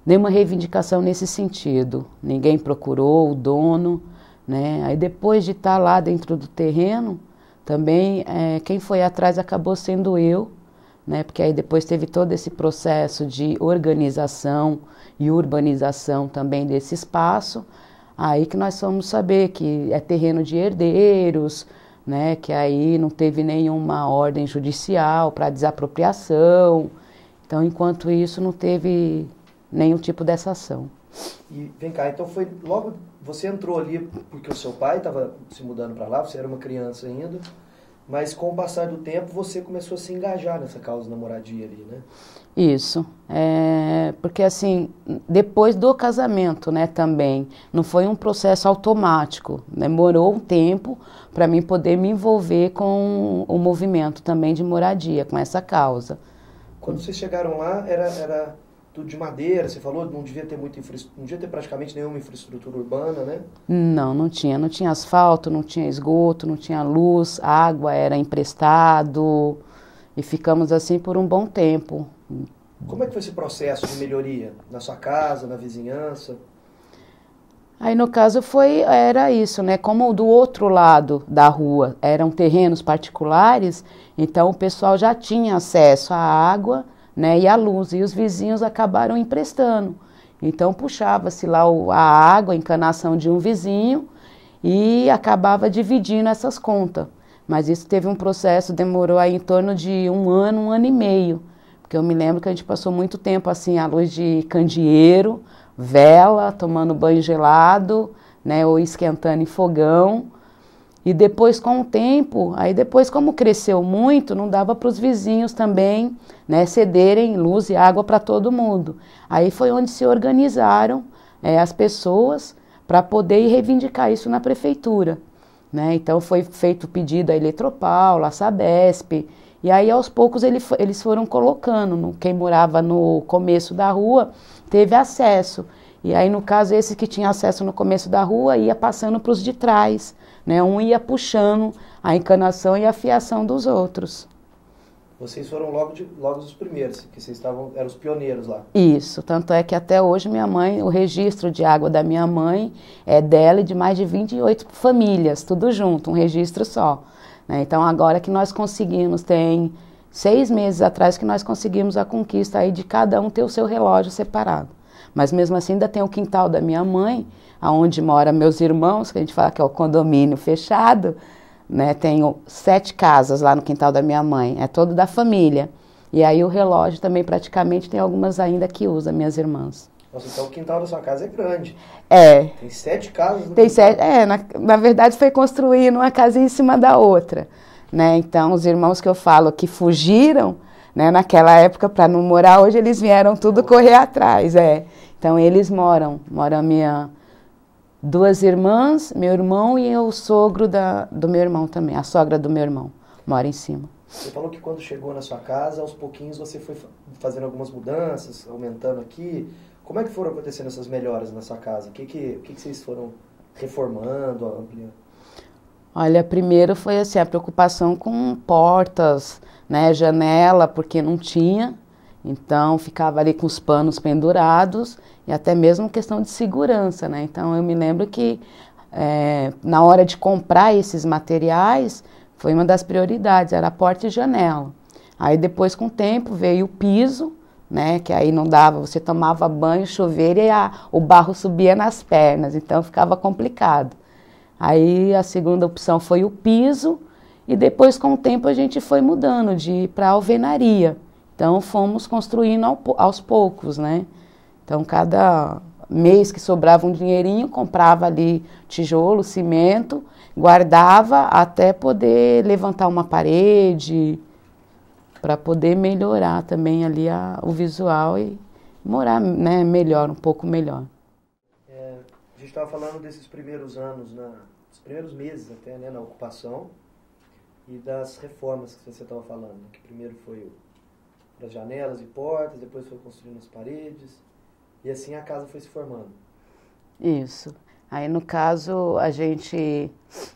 nenhuma reivindicação nesse sentido. Ninguém procurou o dono, né? Aí depois de estar lá dentro do terreno, também quem foi atrás acabou sendo eu, né? Porque aí depois teve todo esse processo de organização e urbanização também desse espaço. Aí que nós fomos saber que é terreno de herdeiros, né? Que aí não teve nenhuma ordem judicial para desapropriação. Então, enquanto isso, não teve nenhum tipo dessa ação. E vem cá, então foi logo, você entrou ali porque o seu pai estava se mudando para lá, você era uma criança ainda, mas com o passar do tempo você começou a se engajar nessa causa da moradia ali, né? Isso, porque assim, depois do casamento, né, também, não foi um processo automático, demorou um tempo para mim poder me envolver com o movimento também de moradia, com essa causa. Quando vocês chegaram lá, era tudo de madeira, você falou, não devia ter não devia ter praticamente nenhuma infraestrutura urbana, né? Não tinha asfalto, não tinha esgoto, não tinha luz, água era emprestado e ficamos assim por um bom tempo. Como é que foi esse processo de melhoria na sua casa, na vizinhança? Aí no caso era isso, né? Como do outro lado da rua eram terrenos particulares, então o pessoal já tinha acesso à água, né, e à luz, e os vizinhos acabaram emprestando. Então puxava-se lá a água, a encanação de um vizinho e acabava dividindo essas contas. Mas isso teve um processo, demorou aí em torno de um ano e meio. Porque eu me lembro que a gente passou muito tempo assim, à luz de candeeiro, vela, tomando banho gelado, né, ou esquentando em fogão. E depois, com o tempo, aí depois, como cresceu muito, não dava para os vizinhos também, né, cederem luz e água para todo mundo. Aí foi onde se organizaram as pessoas para poder reivindicar isso na prefeitura, né? Então foi feito o pedido à Eletropaulo, à Sabesp, e aí aos poucos eles foram colocando, quem morava no começo da rua teve acesso. E aí no caso esse que tinha acesso no começo da rua ia passando para os de trás, né? Um ia puxando a encanação e a fiação dos outros. Vocês foram logo os primeiros, que vocês eram os pioneiros lá. Isso, tanto é que até hoje minha mãe, o registro de água da minha mãe é dela e de mais de 28 famílias, tudo junto, um registro só. Né? Então agora que nós conseguimos, tem 6 meses atrás que nós conseguimos a conquista aí de cada um ter o seu relógio separado. Mas mesmo assim ainda tem o quintal da minha mãe, onde moram meus irmãos, que a gente fala que é o condomínio fechado, né? Tenho 7 casas lá no quintal da minha mãe, é todo da família. E aí o relógio também praticamente tem algumas ainda que usam, minhas irmãs. Nossa, então o quintal da sua casa é grande. Tem 7 casas no tem quintal? 7, na verdade foi construído uma casinha em cima da outra, né? Então os irmãos que eu falo que fugiram, né, naquela época para não morar, hoje eles vieram tudo correr atrás, Então eles moram minha 2 irmãs, meu irmão e o sogro do meu irmão também, a sogra do meu irmão, mora em cima. Você falou que quando chegou na sua casa, aos pouquinhos você foi fazendo algumas mudanças, aumentando aqui. Como é que foram acontecendo essas melhoras na sua casa? O que vocês foram reformando, ampliando? Olha, primeiro foi assim, a preocupação com portas, né, janela, porque não tinha, então ficava ali com os panos pendurados e até mesmo questão de segurança, né? Então eu me lembro que na hora de comprar esses materiais foi uma das prioridades, era a porta e janela. Aí depois com o tempo veio o piso, né, que aí não dava, você tomava banho, chuveiro e o barro subia nas pernas, então ficava complicado. Aí a segunda opção foi o piso e depois com o tempo a gente foi mudando para alvenaria. Então fomos construindo aos poucos, né? Então cada mês que sobrava um dinheirinho, comprava ali tijolo, cimento, guardava até poder levantar uma parede, para poder melhorar também ali o visual e morar, né, melhor, um pouco melhor. A gente estava falando desses primeiros anos, dos primeiros meses até, né, na ocupação, e das reformas que você estava falando, que primeiro foi as janelas e portas, depois foi construindo as paredes, e assim a casa foi se formando. Isso. Aí, no caso, a gente,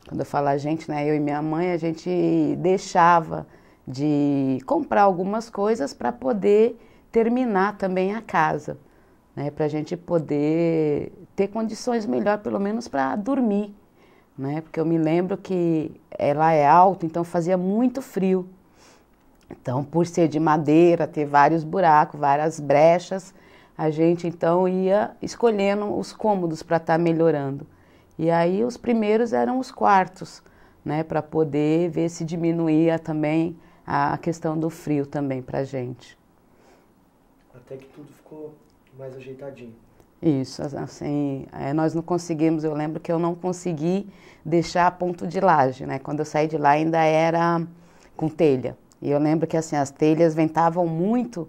quando eu falo a gente, né, eu e minha mãe, a gente deixava de comprar algumas coisas para poder terminar também a casa, né, para a gente poder ter condições melhores, pelo menos para dormir, né, porque eu me lembro que ela é alta, então fazia muito frio. Então, por ser de madeira, ter vários buracos, várias brechas, a gente então ia escolhendo os cômodos para estar melhorando. E aí os primeiros eram os quartos, né, para poder ver se diminuía também a questão do frio também para a gente. Até que tudo ficou mais ajeitadinho. Isso, assim, nós não conseguimos, eu lembro que eu não consegui deixar a ponto de laje, né, quando eu saí de lá ainda era com telha. E eu lembro que assim, as telhas ventavam muito,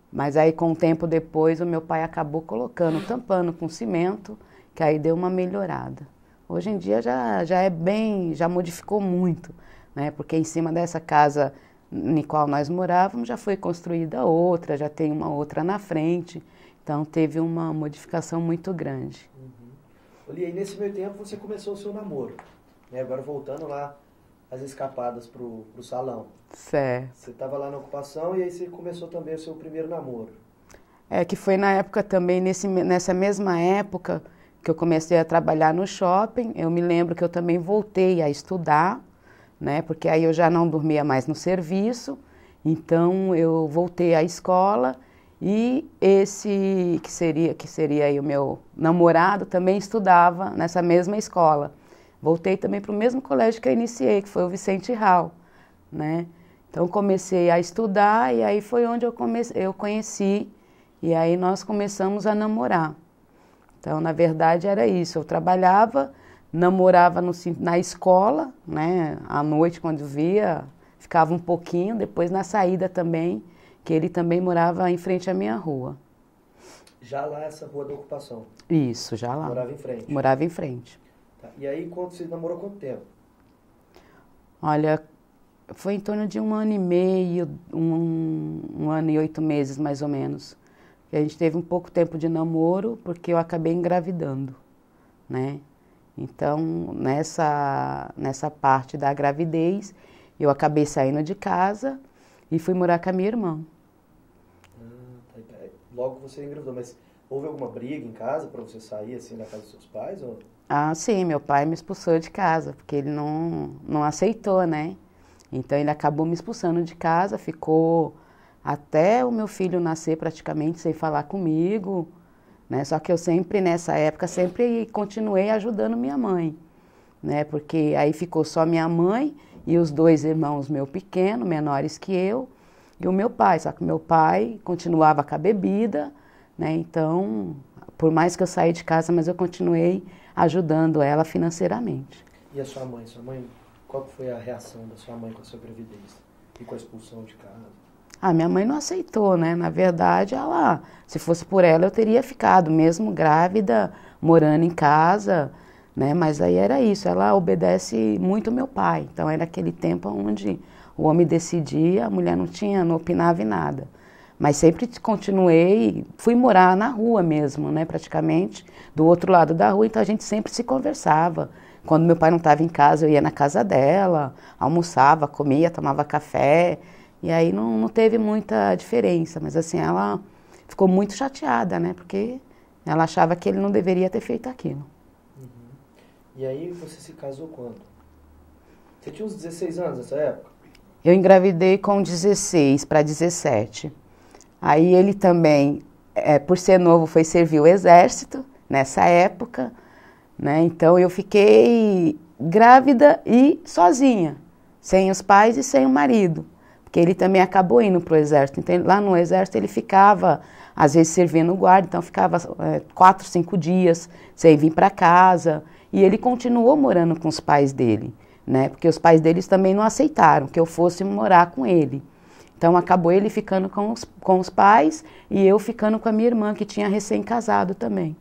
mas aí com o tempo depois o meu pai acabou colocando, tampando com cimento, que aí deu uma melhorada. Hoje em dia já é bem, já modificou muito, né? Porque em cima dessa casa em qual nós morávamos já foi construída outra, já tem uma outra na frente, então teve uma modificação muito grande. E aí nesse meio tempo você começou o seu namoro, né? Agora voltando lá as escapadas pro salão. Certo. Você estava lá na ocupação e aí você começou também o seu primeiro namoro. É que foi na época também, nessa mesma época que eu comecei a trabalhar no shopping, eu me lembro que eu também voltei a estudar, né? Porque aí eu já não dormia mais no serviço, então eu voltei à escola e esse que seria aí o meu namorado também estudava nessa mesma escola. Voltei também para o mesmo colégio que eu iniciei, que foi o Vicente Hall, né? Então comecei a estudar e aí foi onde eu conheci e aí nós começamos a namorar. Então, na verdade, era isso. Eu trabalhava, namorava na escola, né? À noite, quando via, ficava um pouquinho. Depois, na saída também, que ele também morava em frente à minha rua. Já lá essa rua da ocupação? Isso, já lá. Morava em frente? Morava em frente. Tá. E aí, quando você namorou, quanto tempo? Olha, foi em torno de 1 ano e meio, um ano e 8 meses, mais ou menos. E a gente teve um pouco tempo de namoro, porque eu acabei engravidando, né? Então, nessa parte da gravidez, eu acabei saindo de casa e fui morar com a minha irmã. Tá. Logo você engravidou, mas houve alguma briga em casa para você sair assim da casa dos seus pais? Ou? Ah, sim, meu pai me expulsou de casa, porque ele não aceitou, né? Então, ele acabou me expulsando de casa, ficou até o meu filho nascer praticamente sem falar comigo, né? Só que eu sempre, nessa época, sempre continuei ajudando minha mãe, né? Porque aí ficou só minha mãe e os 2 irmãos meu pequeno, menores que eu, e o meu pai. Só que meu pai continuava com a bebida, né? Então, por mais que eu saí de casa, mas eu continuei ajudando ela financeiramente. E a sua mãe? Qual foi a reação da sua mãe com a sua gravidez e com a expulsão de casa? Ah, minha mãe não aceitou, né? Na verdade, se fosse por ela, eu teria ficado, mesmo grávida, morando em casa, né? Mas aí era isso, ela obedece muito ao meu pai. Então, era aquele tempo onde o homem decidia, a mulher não opinava em nada. Mas sempre continuei, fui morar na rua mesmo, né? Praticamente, do outro lado da rua, então a gente sempre se conversava. Quando meu pai não estava em casa, eu ia na casa dela, almoçava, comia, tomava café. E aí não teve muita diferença, mas assim, ela ficou muito chateada, né? Porque ela achava que ele não deveria ter feito aquilo. Uhum. E aí você se casou quando? Você tinha uns 16 anos nessa época? Eu engravidei com 16 para 17. Aí ele também, por ser novo, foi servir o exército nessa época, né? Então eu fiquei grávida e sozinha, sem os pais e sem o marido. Porque ele também acabou indo para o exército. Então, lá no exército ele ficava, às vezes, servindo guarda, então ficava 4, 5 dias sem vir para casa. E ele continuou morando com os pais dele, né? Porque os pais deles também não aceitaram que eu fosse morar com ele. Então, acabou ele ficando com os pais e eu ficando com a minha irmã, que tinha recém-casado também.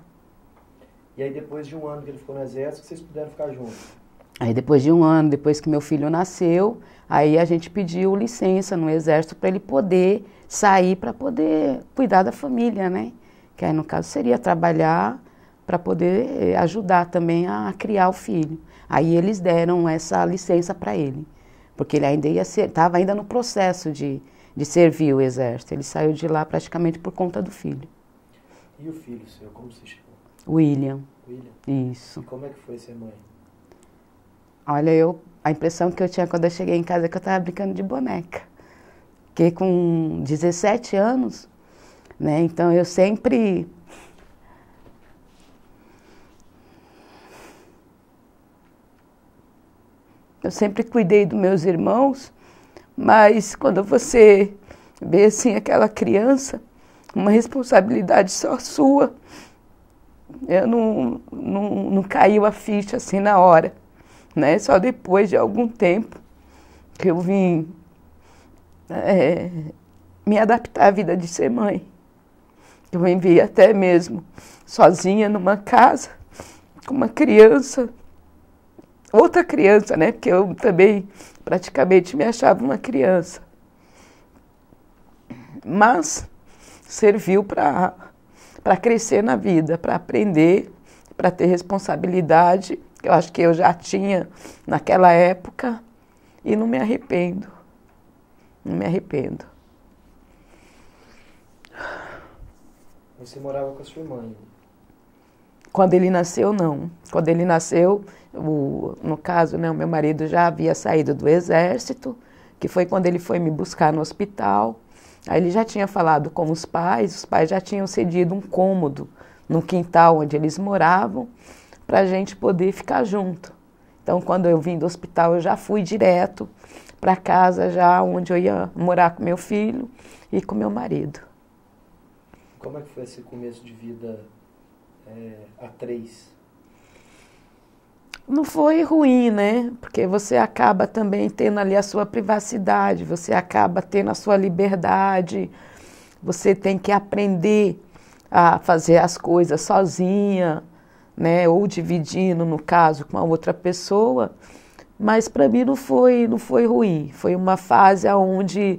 E aí depois de um ano que ele ficou no exército, vocês puderam ficar juntos? Aí depois de um ano, depois que meu filho nasceu, aí a gente pediu licença no exército para ele poder sair para poder cuidar da família, né? Que aí no caso seria trabalhar para poder ajudar também a criar o filho. Aí eles deram essa licença para ele, porque ele ainda estava ainda no processo de servir o exército. Ele saiu de lá praticamente por conta do filho. E o filho seu, como se chama? William. William? Isso. E como é que foi ser mãe? Olha, a impressão que eu tinha quando eu cheguei em casa é que eu estava brincando de boneca. Porque com 17 anos, né, então eu sempre cuidei dos meus irmãos, mas quando você vê assim aquela criança, uma responsabilidade só sua, eu não caiu a ficha assim na hora. Né? Só depois de algum tempo que eu vim me adaptar à vida de ser mãe. Eu vim até mesmo sozinha numa casa, com uma criança, outra criança, né? Porque eu também praticamente me achava uma criança. Mas serviu para crescer na vida, para aprender, para ter responsabilidade. Eu acho que eu já tinha naquela época e não me arrependo. Não me arrependo. Você morava com a sua irmã ainda? Quando ele nasceu, não. Quando ele nasceu, no caso, né, o meu marido já havia saído do exército, que foi quando ele foi me buscar no hospital. Aí ele já tinha falado com os pais já tinham cedido um cômodo no quintal onde eles moravam, para a gente poder ficar junto. Então, quando eu vim do hospital, eu já fui direto para casa, já onde eu ia morar com meu filho e com meu marido. Como é que foi esse começo de vida a três? Não foi ruim, né? Porque você acaba também tendo ali a sua privacidade, você acaba tendo a sua liberdade, você tem que aprender a fazer as coisas sozinha, né, ou dividindo, no caso, com a outra pessoa, mas para mim não foi ruim. Foi uma fase onde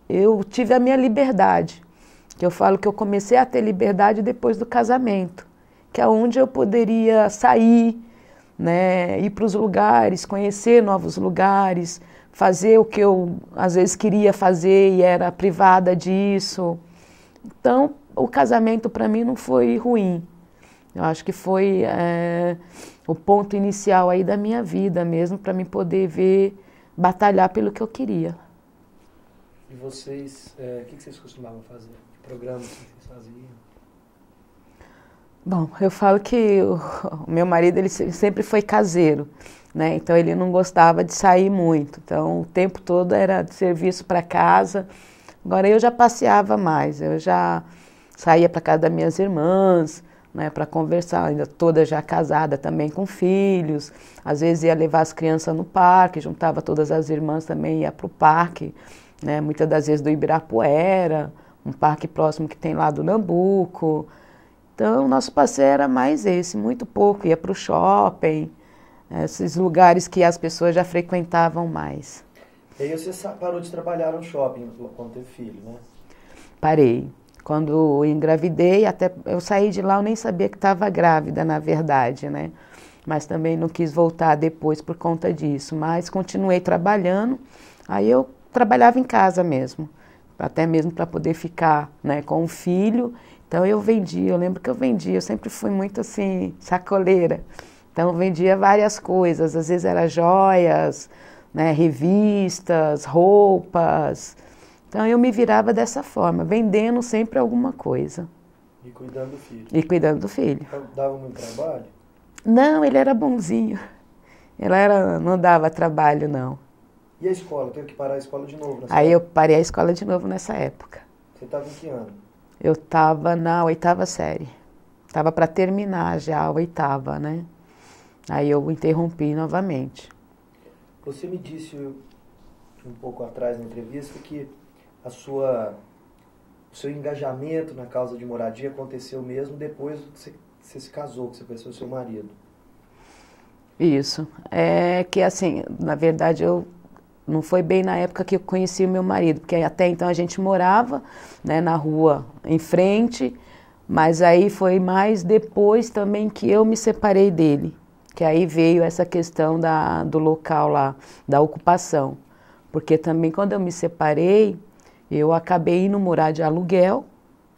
eu tive a minha liberdade, que eu falo que eu comecei a ter liberdade depois do casamento, que é onde eu poderia sair, né, ir para os lugares, conhecer novos lugares, fazer o que eu às vezes queria fazer e era privada disso. Então, o casamento para mim não foi ruim. Eu acho que foi o ponto inicial aí da minha vida mesmo, para mim poder batalhar pelo que eu queria. E vocês, o que vocês costumavam fazer? Que programas que vocês faziam? Bom, eu falo que o meu marido ele sempre foi caseiro, né? Então ele não gostava de sair muito. Então o tempo todo era de serviço para casa. Agora eu já passeava mais, eu já saía para casa das minhas irmãs, né, para conversar, ainda toda já casada também com filhos. Às vezes ia levar as crianças no parque, juntava todas as irmãs também, ia para o parque, né, muitas das vezes do Ibirapuera, um parque próximo que tem lá do Nambuco. Então, nosso passeio era mais esse, muito pouco, ia para o shopping, esses lugares que as pessoas já frequentavam mais. E aí você parou de trabalhar no shopping quando teve filho, né? Parei. Quando eu engravidei, até eu saí de lá, eu nem sabia que estava grávida, na verdade, né? Mas também não quis voltar depois por conta disso. Mas continuei trabalhando, aí eu trabalhava em casa mesmo, até mesmo para poder ficar, né, com o filho. Então eu vendia, eu lembro que eu sempre fui muito assim, sacoleira. Então eu vendia várias coisas, às vezes era joias, né, revistas, roupas. Então eu me virava dessa forma, vendendo sempre alguma coisa. E cuidando do filho. E cuidando do filho. Então, dava muito trabalho? Não, ele era bonzinho. Não dava trabalho, não. E a escola? Teve que parar a escola de novo? Aí eu parei a escola de novo nessa época. Você estava em que ano? Eu estava na 8ª série. Estava para terminar já a 8ª, né? Aí eu interrompi novamente. Você me disse um pouco atrás na entrevista que o o seu engajamento na causa de moradia aconteceu mesmo depois que você se casou, que você conheceu o seu marido. Isso. É que assim, na verdade, não foi bem na época que eu conheci o meu marido, porque até então a gente morava, né, na rua em frente, mas aí foi mais depois também que eu me separei dele, que aí veio essa questão do local lá, da ocupação. Porque também quando eu me separei, eu acabei indo morar de aluguel,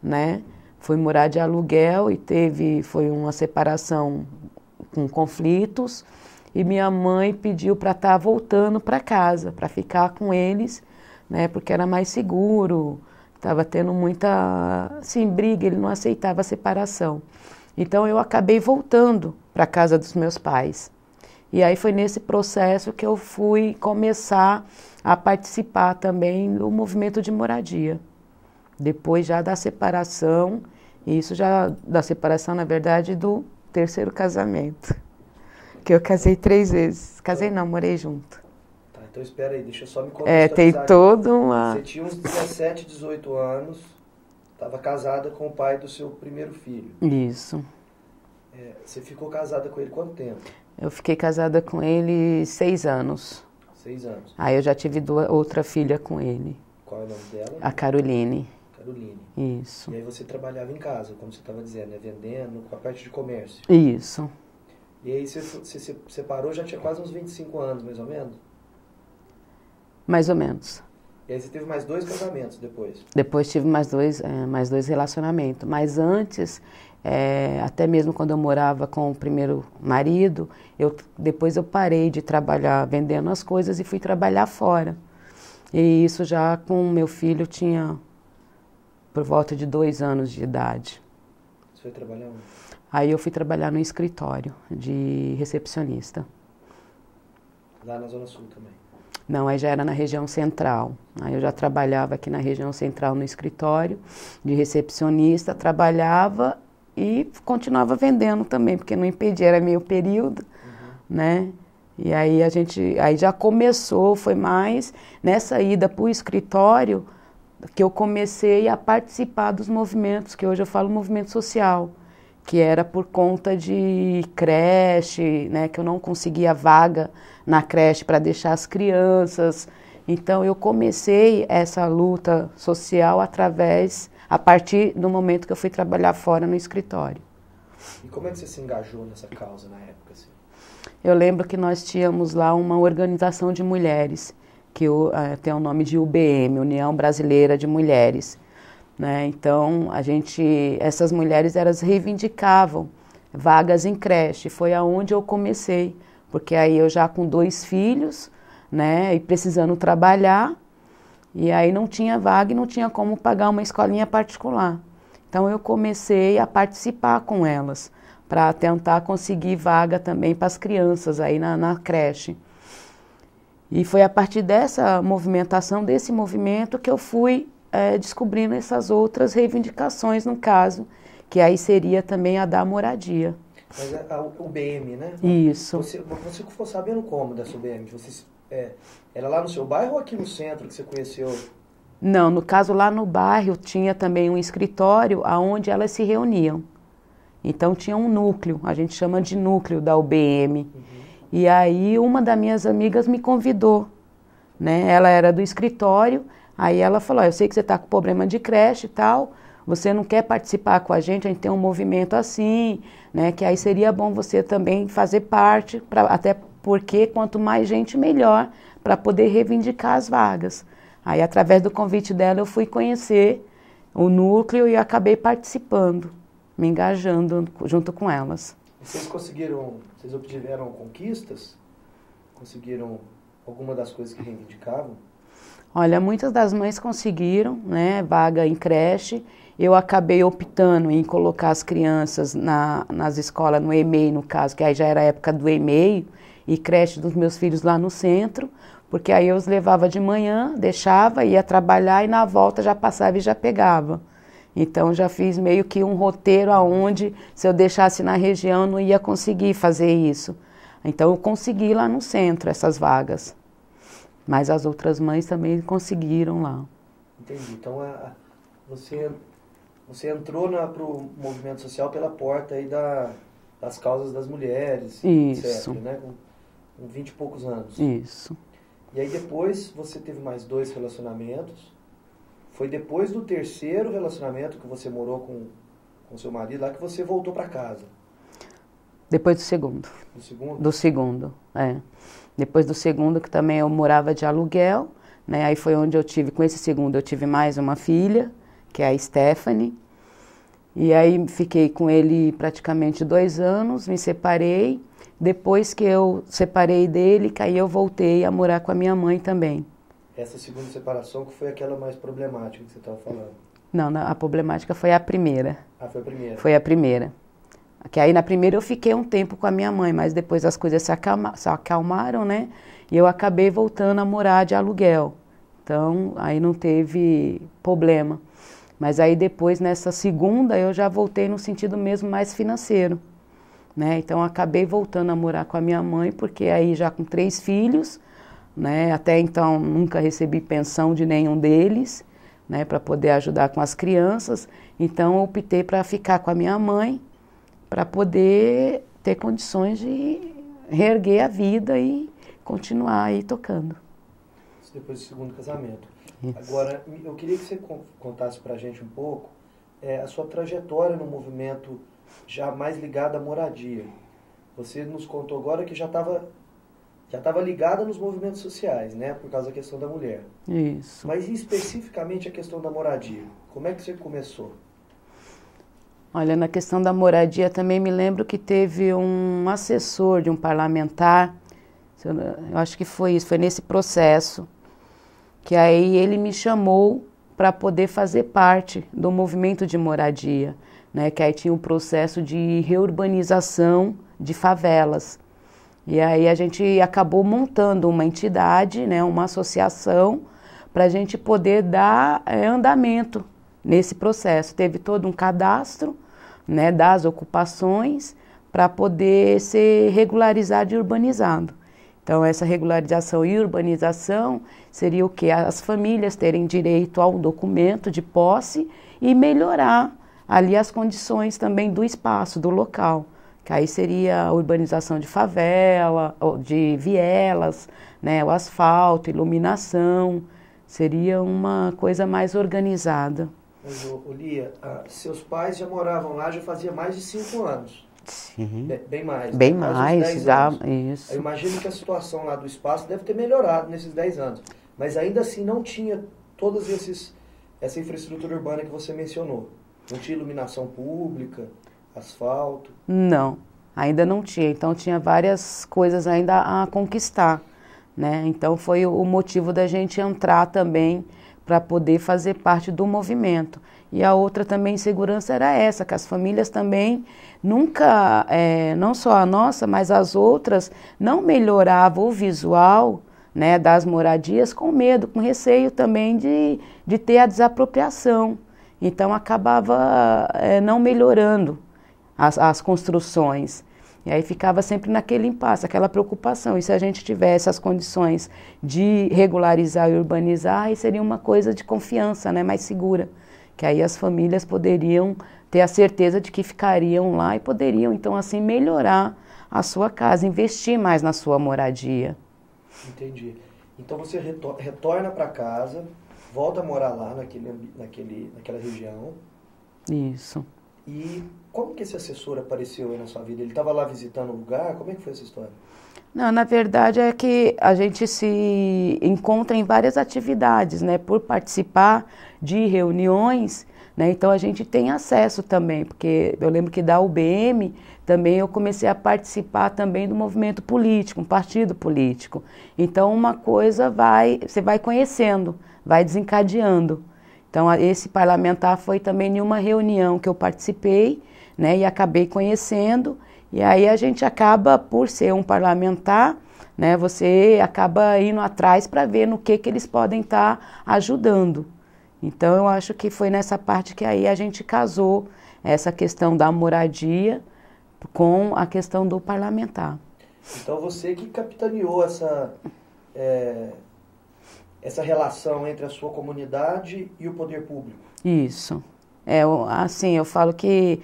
né? Fui morar de aluguel e foi uma separação com conflitos, e minha mãe pediu para estar voltando para casa, para ficar com eles, né? Porque era mais seguro, estava tendo muita, assim, briga, ele não aceitava a separação. Então eu acabei voltando para a casa dos meus pais. E aí foi nesse processo que eu fui começar a participar também do movimento de moradia. Depois já da separação, e isso já da separação, na verdade, do terceiro casamento. Que eu casei 3 vezes. Casei não, morei junto. Tá, então espera aí, deixa eu só me contextualizar. Tem toda uma... Você tinha uns 17, 18 anos, estava casada com o pai do seu primeiro filho. Isso. Você ficou casada com ele quanto tempo? Eu fiquei casada com ele 6 anos. 6 anos. Aí eu já tive outra filha com ele. Qual é o nome dela? A Caroline. Caroline. Isso. E aí você trabalhava em casa, como você estava dizendo, né? Vendendo, com a parte de comércio. Isso. E aí você se separou, já tinha quase uns 25 anos, mais ou menos? Mais ou menos. E aí você teve mais 2 casamentos depois? Depois tive mais dois relacionamentos. Mas antes, até mesmo quando eu morava com o primeiro marido, depois eu parei de trabalhar vendendo as coisas e fui trabalhar fora. E isso já com meu filho tinha por volta de 2 anos de idade. Você foi trabalhar onde? Aí eu fui trabalhar no escritório de recepcionista. Lá na Zona Sul também? Não, aí já era na região central. Aí eu já trabalhava aqui na região central no escritório de recepcionista, trabalhava e continuava vendendo também, porque não impedia, era meio período, né? E aí aí já começou, foi mais nessa ida para o escritório que eu comecei a participar dos movimentos, que hoje eu falo movimento social, que era por conta de creche, né, que eu não conseguia vaga na creche para deixar as crianças. Então eu comecei essa luta social a partir do momento que eu fui trabalhar fora no escritório. E como é que você se engajou nessa causa na época, assim? Eu lembro que nós tínhamos lá uma organização de mulheres, que tem o nome de UBM, União Brasileira de Mulheres, né? Então, essas mulheres, elas reivindicavam vagas em creche. Foi aonde eu comecei, porque aí eu já com 2 filhos, né, e precisando trabalhar, e aí não tinha vaga e não tinha como pagar uma escolinha particular. Então eu comecei a participar com elas, para tentar conseguir vaga também para as crianças aí na creche. E foi a partir dessa movimentação, desse movimento, que eu fui descobrindo essas outras reivindicações, no caso, que aí seria também a da moradia. Mas a UBM, né? Isso. Você ficou sabendo como dessa UBM? Era lá no seu bairro ou aqui no centro que você conheceu? Não, no caso lá no bairro tinha também um escritório onde elas se reuniam. Então tinha um núcleo, a gente chama de núcleo da UBM. E aí uma das minhas amigas me convidou, né? Ela era do escritório, aí ela falou, eu sei que você está com problema de creche e tal, você não quer participar com a gente tem um movimento assim, né? Que aí seria bom você também fazer parte, até porque quanto mais gente, melhor, para poder reivindicar as vagas. Aí através do convite dela eu fui conhecer o núcleo e acabei participando, me engajando junto com elas. Vocês obtiveram conquistas? Conseguiram alguma das coisas que reivindicavam? Olha, muitas das mães conseguiram, né, vaga em creche. Eu acabei optando em colocar as crianças nas escolas, no EMEI, no caso, que aí já era a época do EMEI, e creche dos meus filhos lá no centro, porque aí eu os levava de manhã, deixava, ia trabalhar e na volta já passava e já pegava. Então já fiz meio que um roteiro aonde se eu deixasse na região não ia conseguir fazer isso. Então eu consegui lá no centro essas vagas. Mas as outras mães também conseguiram lá. Entendi. Então você entrou para o movimento social pela porta aí das causas das mulheres, Isso. etc., né? Com 20 e poucos anos. Isso. E aí depois você teve mais 2 relacionamentos. Foi depois do terceiro relacionamento que você morou com seu marido lá que você voltou para casa. Depois do segundo. Do segundo? Do segundo, é. Depois do segundo, que também eu morava de aluguel, né? Aí foi onde eu tive, com esse segundo, eu tive mais uma filha, que é a Stephanie. E aí fiquei com ele praticamente 2 anos, me separei. Depois que eu separei dele, aí eu voltei a morar com a minha mãe também. Essa segunda separação que foi aquela mais problemática que você estava falando? Não, a problemática foi a primeira. Ah, foi a primeira? Foi a primeira. Que aí na primeira eu fiquei um tempo com a minha mãe, mas depois as coisas se acalmaram, né? E eu acabei voltando a morar de aluguel. Então, aí não teve problema. Mas aí depois, nessa segunda, eu já voltei no sentido mesmo mais financeiro, né? Então, eu acabei voltando a morar com a minha mãe, porque aí já com 3 filhos, né? Até então, nunca recebi pensão de nenhum deles, né? Para poder ajudar com as crianças. Então, eu optei para ficar com a minha mãe, para poder ter condições de reerguer a vida e continuar aí tocando. Isso depois do segundo casamento. Isso. Agora, eu queria que você contasse para a gente um pouco a sua trajetória no movimento já mais ligado à moradia. Você nos contou agora que já estava ligada nos movimentos sociais, né, por causa da questão da mulher. Isso. Mas especificamente a questão da moradia. Como é que você começou? Olha, na questão da moradia também me lembro que teve um assessor de um parlamentar, eu acho que foi isso, foi nesse processo, que aí ele me chamou para poder fazer parte do movimento de moradia, né, que aí tinha um processo de reurbanização de favelas. E aí a gente acabou montando uma entidade, né, uma associação, para a gente poder dar andamento nesse processo. Teve todo um cadastro, né, das ocupações para poder ser regularizado e urbanizado. Então, essa regularização e urbanização seria o quê? As famílias terem direito ao documento de posse e melhorar ali as condições também do espaço, do local. Que aí seria a urbanização de favela, de vielas, né, o asfalto, iluminação. Seria uma coisa mais organizada. Mas, Lia, seus pais já moravam lá já fazia mais de 5 anos. Sim. Bem mais. Bem mais mais, 10 já, anos. isso. Eu imagino que a situação lá do espaço deve ter melhorado nesses 10 anos. Mas ainda assim não tinha todas essa infraestrutura urbana que você mencionou. Não tinha iluminação pública, asfalto. Não, ainda não tinha. Então tinha várias coisas ainda a conquistar, né? Então foi o motivo da gente entrar também para poder fazer parte do movimento. E a outra também insegurança era essa, que as famílias também nunca, não só a nossa, mas as outras, não melhoravam o visual, né, das moradias com medo, com receio também de ter a desapropriação. Então acabava não melhorando as construções. E aí ficava sempre naquele impasse, aquela preocupação. E se a gente tivesse as condições de regularizar e urbanizar, aí seria uma coisa de confiança, né, mais segura. Que aí as famílias poderiam ter a certeza de que ficariam lá e poderiam, então, assim, melhorar a sua casa, investir mais na sua moradia. Entendi. Então você retorna para casa, volta a morar lá naquela região. Isso. E como que esse assessor apareceu aí na sua vida? Ele estava lá visitando o lugar? Como é que foi essa história? Não, na verdade é que a gente se encontra em várias atividades, né? Por participar de reuniões, né? Então a gente tem acesso também, porque eu lembro que da UBM também eu comecei a participar também do movimento político, um partido político. Então uma coisa você vai conhecendo, vai desencadeando. Então esse parlamentar foi também em uma reunião que eu participei, né? E acabei conhecendo. E aí a gente acaba, por ser um parlamentar, né, você acaba indo atrás para ver no que eles podem estar ajudando. Então eu acho que foi nessa parte que aí a gente casou essa questão da moradia com a questão do parlamentar. Então você que capitaneou essa relação entre a sua comunidade e o poder público. Isso. Assim, eu falo que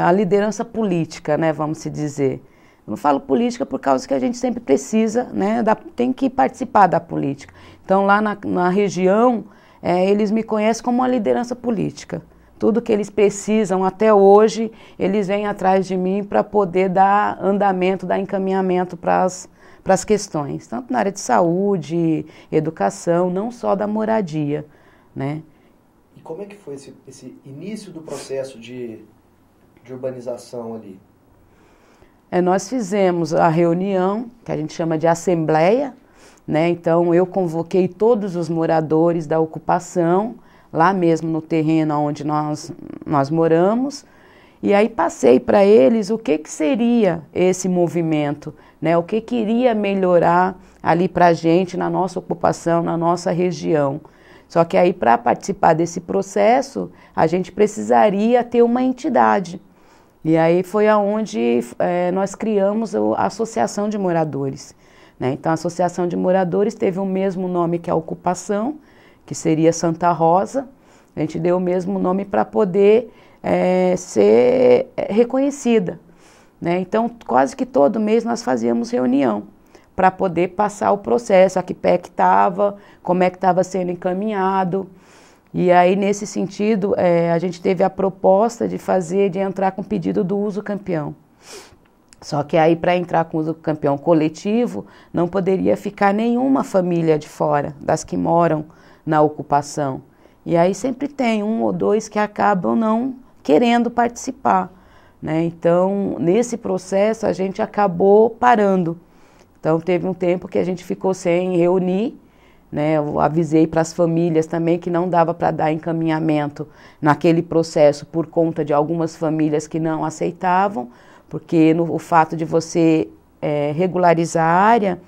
a liderança política, né, vamos se dizer. Eu não falo política por causa que a gente sempre precisa, né, tem que participar da política. Então, lá na região, eles me conhecem como uma liderança política. Tudo que eles precisam até hoje, eles vêm atrás de mim para poder dar andamento, dar encaminhamento para as questões, tanto na área de saúde, educação, não só da moradia, né? E como é que foi esse início do processo de urbanização ali? Nós fizemos a reunião, que a gente chama de assembleia, né? Então eu convoquei todos os moradores da ocupação, lá mesmo no terreno onde nós moramos, e aí passei para eles o que seria esse movimento, né? O que iria melhorar ali para a gente, na nossa ocupação, na nossa região. Só que aí, para participar desse processo, a gente precisaria ter uma entidade. E aí foi aonde nós criamos a Associação de Moradores, né? Então, a Associação de Moradores teve o mesmo nome que a ocupação, que seria Santa Rosa. A gente deu o mesmo nome para poder ser reconhecida, né? Então, quase que todo mês nós fazíamos reunião para poder passar o processo, a que pé que estava, como é que estava sendo encaminhado. E aí, nesse sentido, a gente teve a proposta de entrar com pedido do uso campeão. Só que aí, para entrar com o uso campeão coletivo, não poderia ficar nenhuma família de fora, das que moram na ocupação. E aí sempre tem um ou dois que acabam não querendo participar, né? Então, nesse processo, a gente acabou parando. Então, teve um tempo que a gente ficou sem reunir, né? Eu avisei para as famílias também que não dava para dar encaminhamento naquele processo por conta de algumas famílias que não aceitavam, porque o fato de você regularizar a área,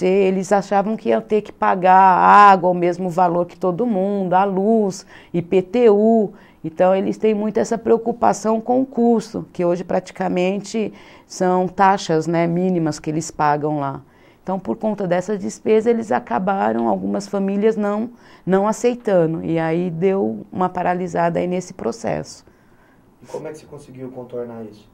eles achavam que iam ter que pagar a água, o mesmo valor que todo mundo, a luz, IPTU. Então, eles têm muito essa preocupação com o custo, que hoje praticamente são taxas, né, mínimas que eles pagam lá. Então, por conta dessas despesas, eles acabaram, algumas famílias não aceitando. E aí deu uma paralisada aí nesse processo. E como é que você conseguiu contornar isso?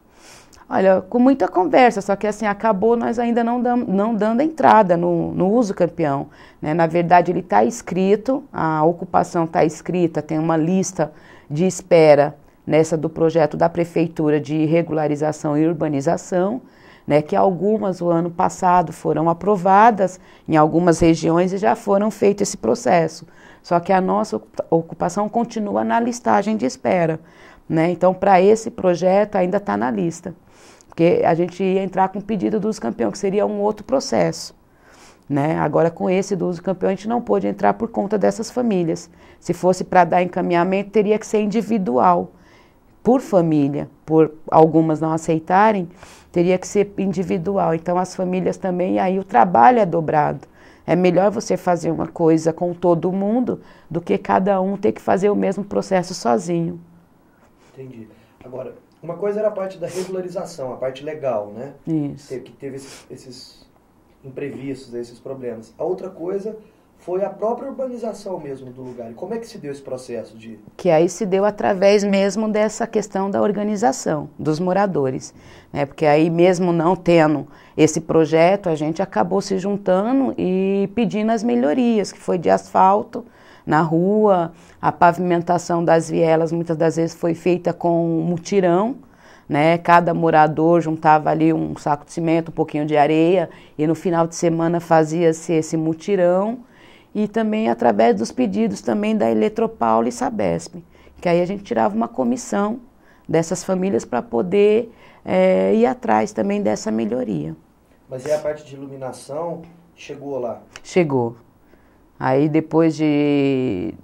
Olha, com muita conversa, só que assim, acabou nós ainda não dando entrada no uso campeão, né? Na verdade, ele está escrito, a ocupação está escrita, tem uma lista de espera nessa do projeto da Prefeitura de regularização e urbanização, né? Que algumas, o ano passado, foram aprovadas em algumas regiões e já foram feito esse processo. Só que a nossa ocupação continua na listagem de espera, né? Então, para esse projeto ainda está na lista. Porque a gente ia entrar com o pedido do uso campeão, que seria um outro processo, né? Agora, com esse do uso campeão, a gente não pôde entrar por conta dessas famílias. Se fosse para dar encaminhamento, teria que ser individual, por família. Por algumas não aceitarem, teria que ser individual. Então, as famílias também, e aí o trabalho é dobrado. É melhor você fazer uma coisa com todo mundo do que cada um ter que fazer o mesmo processo sozinho. Entendi. Agora, uma coisa era a parte da regularização, a parte legal, né? Isso. Que teve esses imprevistos, esses problemas. A outra coisa foi a própria urbanização mesmo do lugar. E como é que se deu esse processo de... Que aí se deu através mesmo dessa questão da organização dos moradores, né? Porque aí mesmo não tendo esse projeto, a gente acabou se juntando e pedindo as melhorias, que foi de asfalto na rua, a pavimentação das vielas muitas das vezes foi feita com mutirão, né? Cada morador juntava ali um saco de cimento, um pouquinho de areia e no final de semana fazia-se esse mutirão e também através dos pedidos também da Eletropaulo e Sabesp, que aí a gente tirava uma comissão dessas famílias para poder ir atrás também dessa melhoria. Mas e a parte de iluminação chegou lá? Chegou. Aí depois de,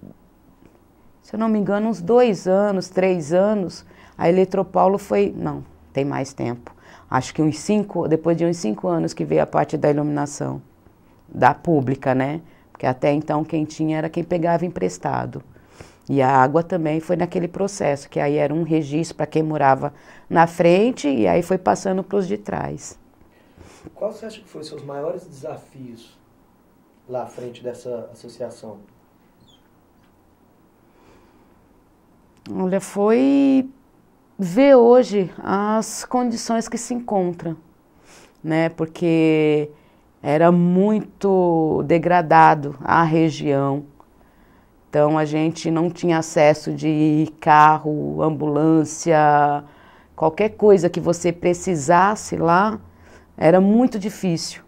se eu não me engano, uns 2 anos, 3 anos, a Eletropaulo foi, não, tem mais tempo. Acho que depois de uns 5 anos que veio a parte da iluminação, da pública, né? Porque até então quem tinha era quem pegava emprestado. E a água também foi naquele processo, que aí era um registro para quem morava na frente e aí foi passando para os de trás. Qual você acha que foram os seus maiores desafios lá à frente dessa associação? Olha, foi ver hoje as condições que se encontra, né? Porque era muito degradado a região. Então a gente não tinha acesso de carro, ambulância, qualquer coisa que você precisasse lá, era muito difícil,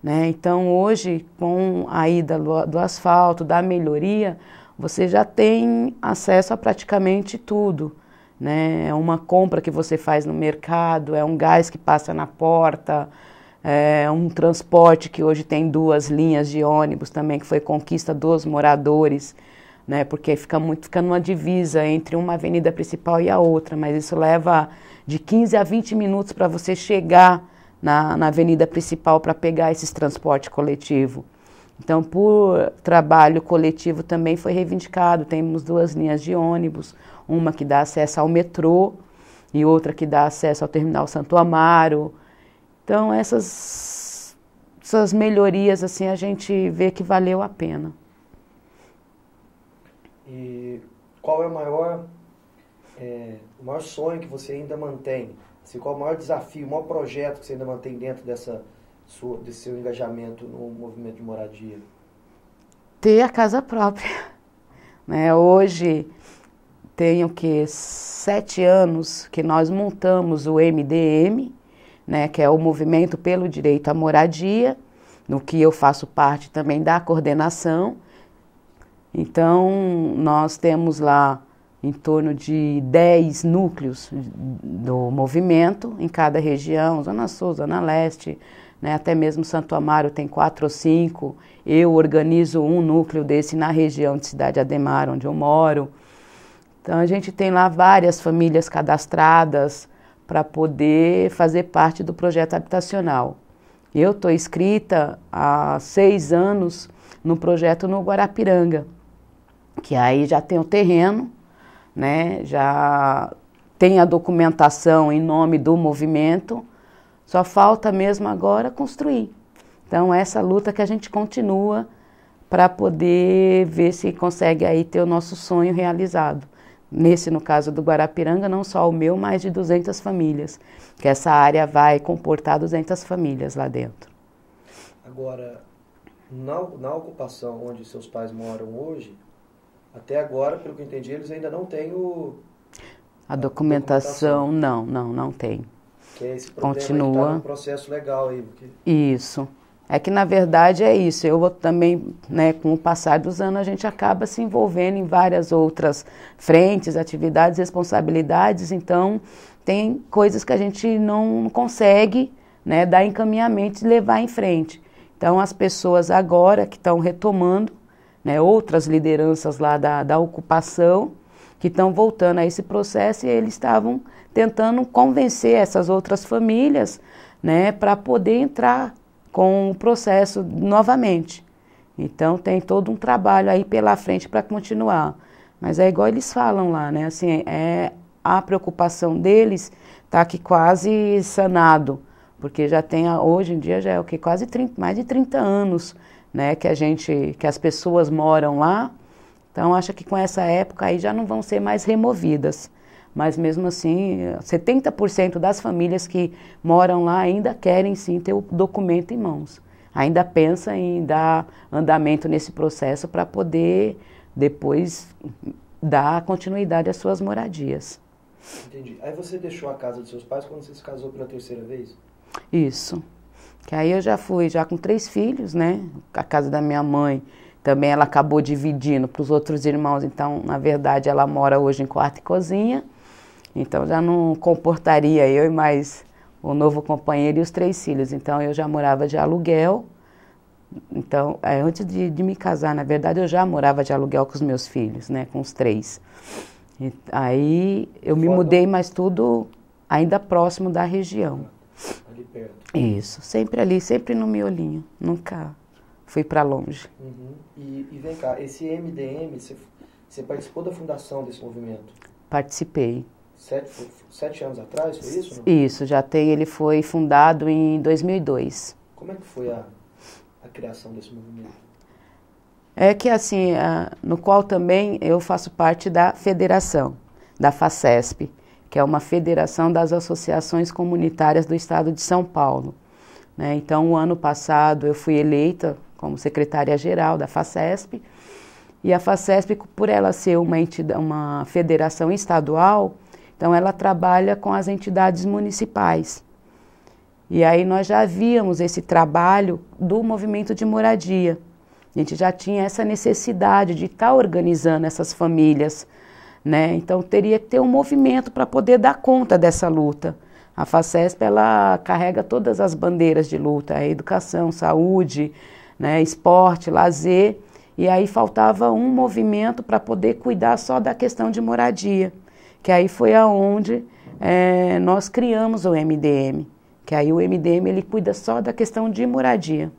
né? Então hoje, com a ida do asfalto, da melhoria, você já tem acesso a praticamente tudo, né? É uma compra que você faz no mercado, é um gás que passa na porta, é um transporte que hoje tem 2 linhas de ônibus também, que foi conquista dos moradores, né? Porque fica numa divisa entre uma avenida principal e a outra, mas isso leva de 15 a 20 minutos para você chegar na avenida principal para pegar esses transportes coletivos. Então, por trabalho coletivo também foi reivindicado, temos 2 linhas de ônibus, uma que dá acesso ao metrô e outra que dá acesso ao terminal Santo Amaro. Então, essas melhorias, assim, a gente vê que valeu a pena. E qual é o maior sonho que você ainda mantém? Assim, qual é o maior desafio, o maior projeto que você ainda mantém dentro desse seu engajamento no movimento de moradia? Ter a casa própria, né? Hoje tem o que 7 anos que nós montamos o MDM, né? Que é o Movimento pelo Direito à Moradia, no que eu faço parte também da coordenação. Então nós temos lá em torno de 10 núcleos do movimento em cada região, Zona Sul, Zona Leste, né, até mesmo Santo Amaro tem 4 ou 5, eu organizo um núcleo desse na região de Cidade Ademar, onde eu moro. Então a gente tem lá várias famílias cadastradas para poder fazer parte do projeto habitacional. Eu estou inscrita há 6 anos no projeto no Guarapiranga, que aí já tem o terreno, né, já tem a documentação em nome do movimento, só falta mesmo agora construir. Então essa luta que a gente continua para poder ver se consegue aí ter o nosso sonho realizado. No caso do Guarapiranga, não só o meu, mas de 200 famílias, que essa área vai comportar 200 famílias lá dentro. Agora, na ocupação onde seus pais moram hoje, até agora, pelo que eu entendi, eles ainda não têm a documentação. Não tem. Que é esse problema. Continua. Tá num processo legal aí. Porque... Isso. É que, na verdade, é isso. Eu também, né, com o passar dos anos, a gente acaba se envolvendo em várias outras frentes, atividades, responsabilidades. Então, tem coisas que a gente não consegue, né, dar encaminhamento e levar em frente. Então, as pessoas agora que estão retomando, né, outras lideranças lá da ocupação, que estão voltando a esse processo e eles estavam tentando convencer essas outras famílias, né, para poder entrar com o processo novamente. Então tem todo um trabalho aí pela frente para continuar. Mas é igual eles falam lá, né, assim, a preocupação deles está aqui quase sanado, porque já tem, hoje em dia já é o que, quase mais de 30 anos, né, que as pessoas moram lá. Então acho que com essa época aí já não vão ser mais removidas. Mas mesmo assim, 70% das famílias que moram lá ainda querem sim ter o documento em mãos. Ainda pensa em dar andamento nesse processo para poder depois dar continuidade às suas moradias. Entendi. Aí você deixou a casa dos seus pais quando você se casou pela 3ª vez? Isso. Que aí eu já fui já com 3 filhos, né? A casa da minha mãe também ela acabou dividindo para os outros irmãos. Então, na verdade, ela mora hoje em quarto e cozinha. Então já não comportaria eu e mais o novo companheiro e os 3 filhos. Então eu já morava de aluguel. Então, antes de me casar, na verdade, eu já morava de aluguel com os meus filhos, né? Com os 3. E aí eu me mudei, mas tudo ainda próximo da região. Ali perto. Isso, sempre ali, sempre no miolinho. Nunca fui para longe. Uhum. E vem cá, esse MDM, você participou da fundação desse movimento? Participei. 7 anos atrás, foi isso? Não? Isso, ele foi fundado em 2002. Como é que foi a criação desse movimento? É que assim, no qual também eu faço parte da federação, da FACESP, que é uma federação das associações comunitárias do estado de São Paulo, né? Então, o ano passado eu fui eleita como secretária-geral da FACESP, e a FACESP, por ela ser uma federação estadual, então ela trabalha com as entidades municipais. E aí nós já víamos esse trabalho do movimento de moradia. A gente já tinha essa necessidade de estar organizando essas famílias, né? Então teria que ter um movimento para poder dar conta dessa luta. A FACESP, ela carrega todas as bandeiras de luta, a educação, saúde, né, esporte, lazer, e aí faltava um movimento para poder cuidar só da questão de moradia, que aí foi aonde nós criamos o MDM, que aí o MDM ele cuida só da questão de moradia.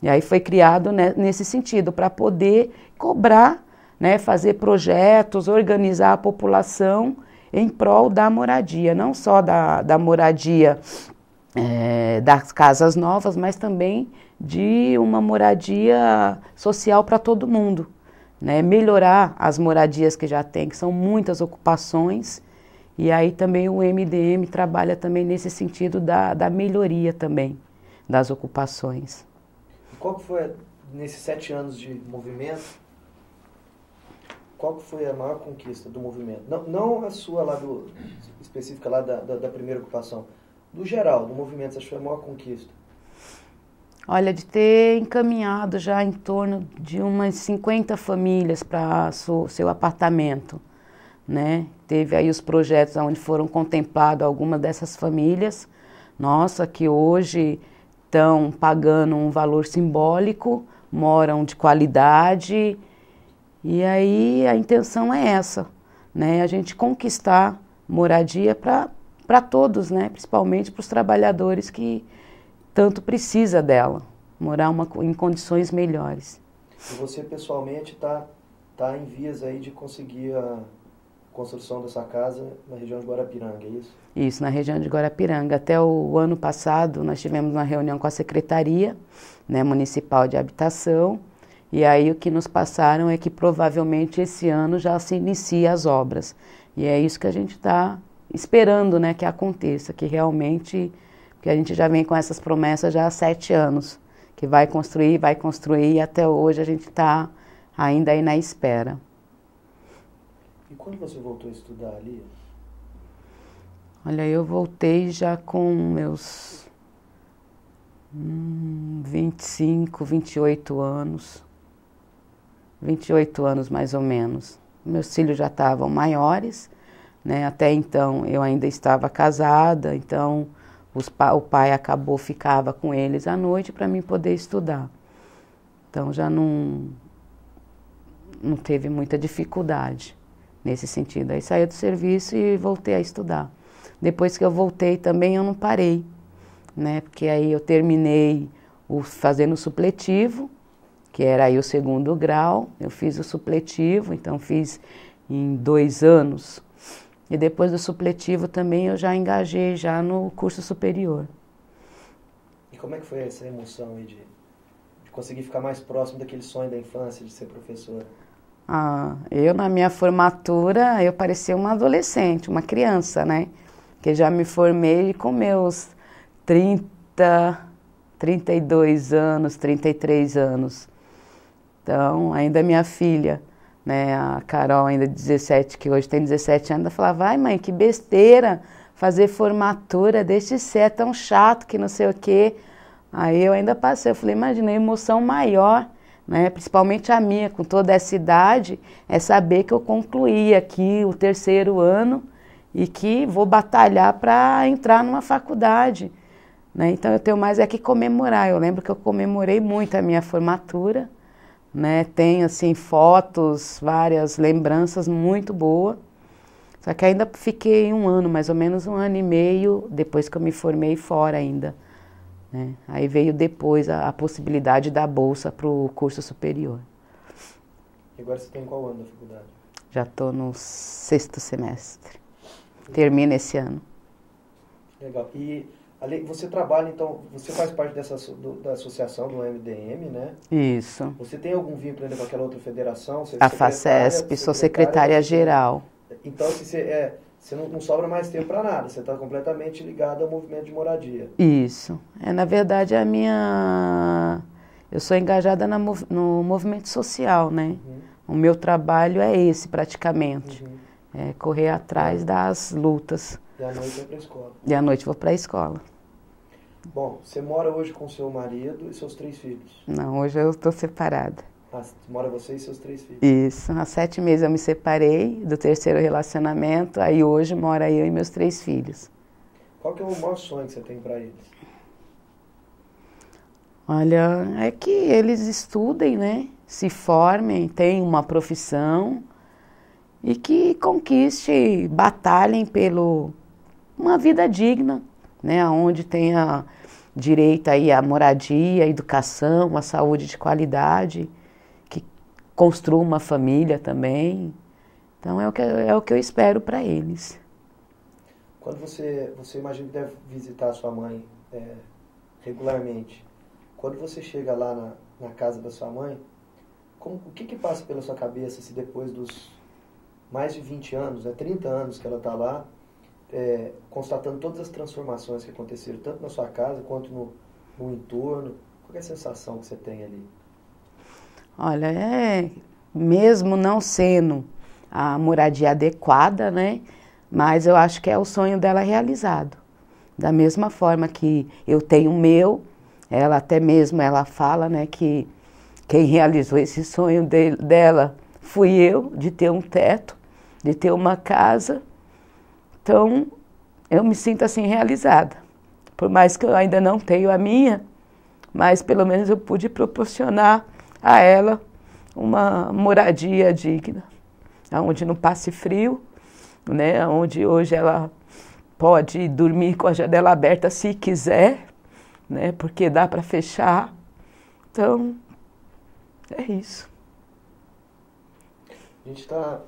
E aí foi criado, né, nesse sentido, para poder cobrar, né, fazer projetos, organizar a população em prol da moradia, não só da moradia das casas novas, mas também de uma moradia social para todo mundo, né? Melhorar as moradias que já tem, que são muitas ocupações, e aí também o MDM trabalha também nesse sentido da melhoria também das ocupações. Qual que foi, nesses 7 anos de movimento, qual que foi a maior conquista do movimento? Não a sua lá específica lá da primeira ocupação, do geral, do movimento, você achou a maior conquista? Olha, de ter encaminhado já em torno de umas 50 famílias para seu apartamento, né? Teve aí os projetos onde foram contemplados algumas dessas famílias, nossa, que hoje estão pagando um valor simbólico, moram de qualidade, e aí a intenção é essa, né? A gente conquistar moradia para todos, né? Principalmente para os trabalhadores que tanto precisa dela, morar em condições melhores. E você pessoalmente tá em vias aí de conseguir a construção dessa casa na região de Guarapiranga, é isso? Isso, na região de Guarapiranga. Até o ano passado nós tivemos uma reunião com a Secretaria, né, Municipal de Habitação, e aí o que nos passaram é que provavelmente esse ano já se inicia as obras. E é isso que a gente está esperando, né, que aconteça, que realmente, porque a gente já vem com essas promessas já há 7 anos, que vai construir, e até hoje a gente está ainda aí na espera. E quando você voltou a estudar ali? Olha, eu voltei já com meus 25, 28 anos. 28 anos mais ou menos. Meus filhos já estavam maiores, né? Até então eu ainda estava casada, então o pai ficava com eles à noite para mim poder estudar. Então já não teve muita dificuldade nesse sentido. Aí saí do serviço e voltei a estudar. Depois que eu voltei também eu não parei, né? Porque aí eu terminei fazendo o supletivo, que era aí o 2º grau, eu fiz o supletivo, então fiz em 2 anos. E depois do supletivo também eu já engajei já no curso superior. E como é que foi essa emoção aí de conseguir ficar mais próximo daquele sonho da infância de ser professora? Eu na minha formatura, eu parecia uma adolescente, uma criança, né? Que já me formei com meus 32 anos, 33 anos. Então, ainda minha filha, né, a Carol, ainda 17, que hoje tem 17 anos, ela falava, vai mãe, que besteira fazer formatura, deixa de ser, é tão chato que não sei o quê. Aí eu ainda passei, eu falei, imagina, a emoção maior, né, principalmente a minha, com toda essa idade, é saber que eu concluí aqui o 3º ano e que vou batalhar para entrar numa faculdade, né? Então eu tenho mais que comemorar. Eu lembro que eu comemorei muito a minha formatura, né? Tenho assim fotos, várias lembranças muito boas. Só que ainda fiquei mais ou menos 1 ano e meio depois que eu me formei fora ainda, né? Aí veio depois a possibilidade da bolsa para o curso superior. E agora você está em qual ano da faculdade? Já estou no 6º semestre. Termina esse ano. Legal. E Você trabalha, então, você faz parte da associação do MDM, né? Isso. Você tem algum vínculo ainda com aquela outra federação? A FACESP, sou secretária-geral. Então, você não sobra mais tempo para nada, você está completamente ligado ao movimento de moradia. Isso. Na verdade, eu sou engajada no movimento social, né? O meu trabalho é esse, praticamente. É correr atrás das lutas. E à noite vai para a escola. E à noite vou para a escola. Bom, você mora hoje com seu marido e seus 3 filhos? Não, hoje eu estou separada. Mora você e seus 3 filhos? Isso. Há 7 meses eu me separei do 3º relacionamento, aí hoje mora eu e meus 3 filhos. Qual que é o maior sonho que você tem para eles? Olha, é que eles estudem, né? Se formem, tenham uma profissão e que conquistem, batalhem pelo uma vida digna, né, onde tenha direito aí à moradia, à educação, à saúde de qualidade, que construa uma família também. Então é o que eu espero para eles. Quando você imagina que deve visitar a sua mãe regularmente, quando você chega lá na casa da sua mãe, o que passa pela sua cabeça se depois dos mais de 20 anos, 30 anos que ela está lá, constatando todas as transformações que aconteceram, tanto na sua casa quanto no entorno, qual é a sensação que você tem ali? Olha, mesmo não sendo a moradia adequada, né, mas eu acho que é o sonho dela realizado. Da mesma forma que eu tenho o meu, ela fala, né, que quem realizou esse sonho dela fui eu, de ter um teto, de ter uma casa. Então, eu me sinto assim realizada. Por mais que eu ainda não tenha a minha, mas pelo menos eu pude proporcionar a ela uma moradia digna, onde não passe frio, né? Onde hoje ela pode dormir com a janela aberta se quiser, né? Porque dá para fechar. Então, é isso. A gente está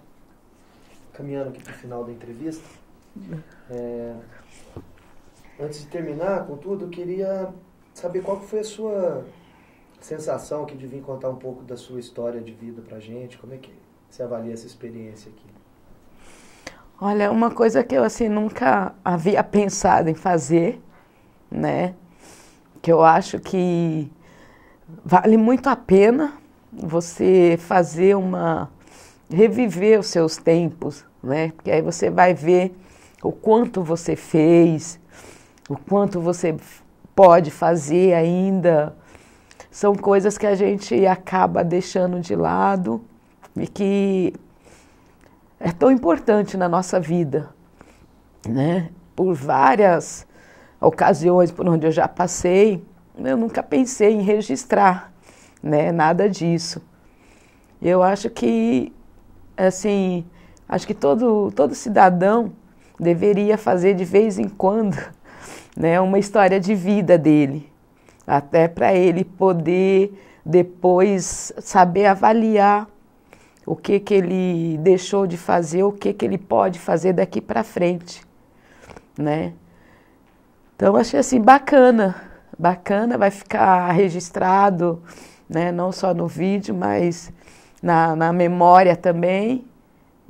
caminhando aqui para o final da entrevista. Antes de terminar com tudo, eu queria saber qual foi a sua sensação aqui de vir contar um pouco da sua história de vida pra gente. Como é que você avalia essa experiência aqui? Olha, uma coisa que eu assim nunca havia pensado em fazer, né? Que eu acho que vale muito a pena você fazer reviver os seus tempos, né? Porque aí você vai ver o quanto você fez, o quanto você pode fazer ainda. São coisas que a gente acaba deixando de lado e que é tão importante na nossa vida, né? Por várias ocasiões por onde eu já passei, eu nunca pensei em registrar, né? Nada disso. Eu acho que, assim, todo cidadão deveria fazer de vez em quando, né, uma história de vida dele, até para ele poder depois saber avaliar o que ele deixou de fazer, o que ele pode fazer daqui para frente, né? Então, achei assim bacana, vai ficar registrado, né, não só no vídeo, mas na memória também.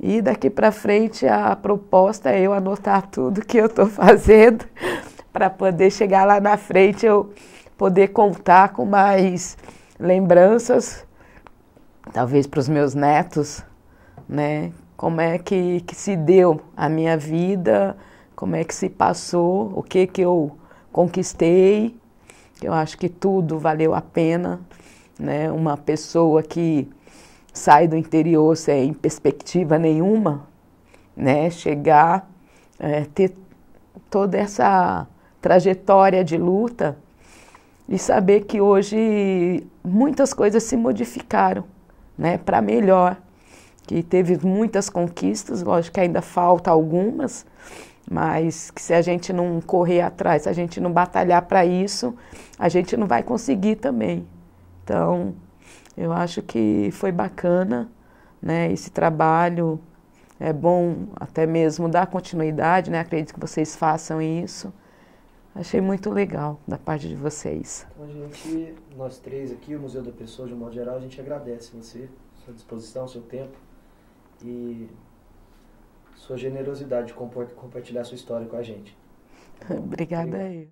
E daqui para frente a proposta é eu anotar tudo que eu estou fazendo para poder chegar lá na frente, eu poder contar com mais lembranças, talvez para os meus netos, né? Como é que se deu a minha vida, como é que se passou, o que eu conquistei. Eu acho que tudo valeu a pena, né? Uma pessoa que sai do interior sem perspectiva nenhuma, né? Chegar, ter toda essa trajetória de luta e saber que hoje muitas coisas se modificaram, né? Para melhor, que teve muitas conquistas, lógico que ainda falta algumas, mas que se a gente não correr atrás, se a gente não batalhar para isso, a gente não vai conseguir também. Então, eu acho que foi bacana, né? Esse trabalho é bom até mesmo dar continuidade, né? Acredito que vocês façam isso, Achei muito legal da parte de vocês. Então nós três aqui, o Museu da Pessoa, de um modo geral, a gente agradece você, sua disposição, seu tempo e sua generosidade de compartilhar sua história com a gente. Obrigada aí.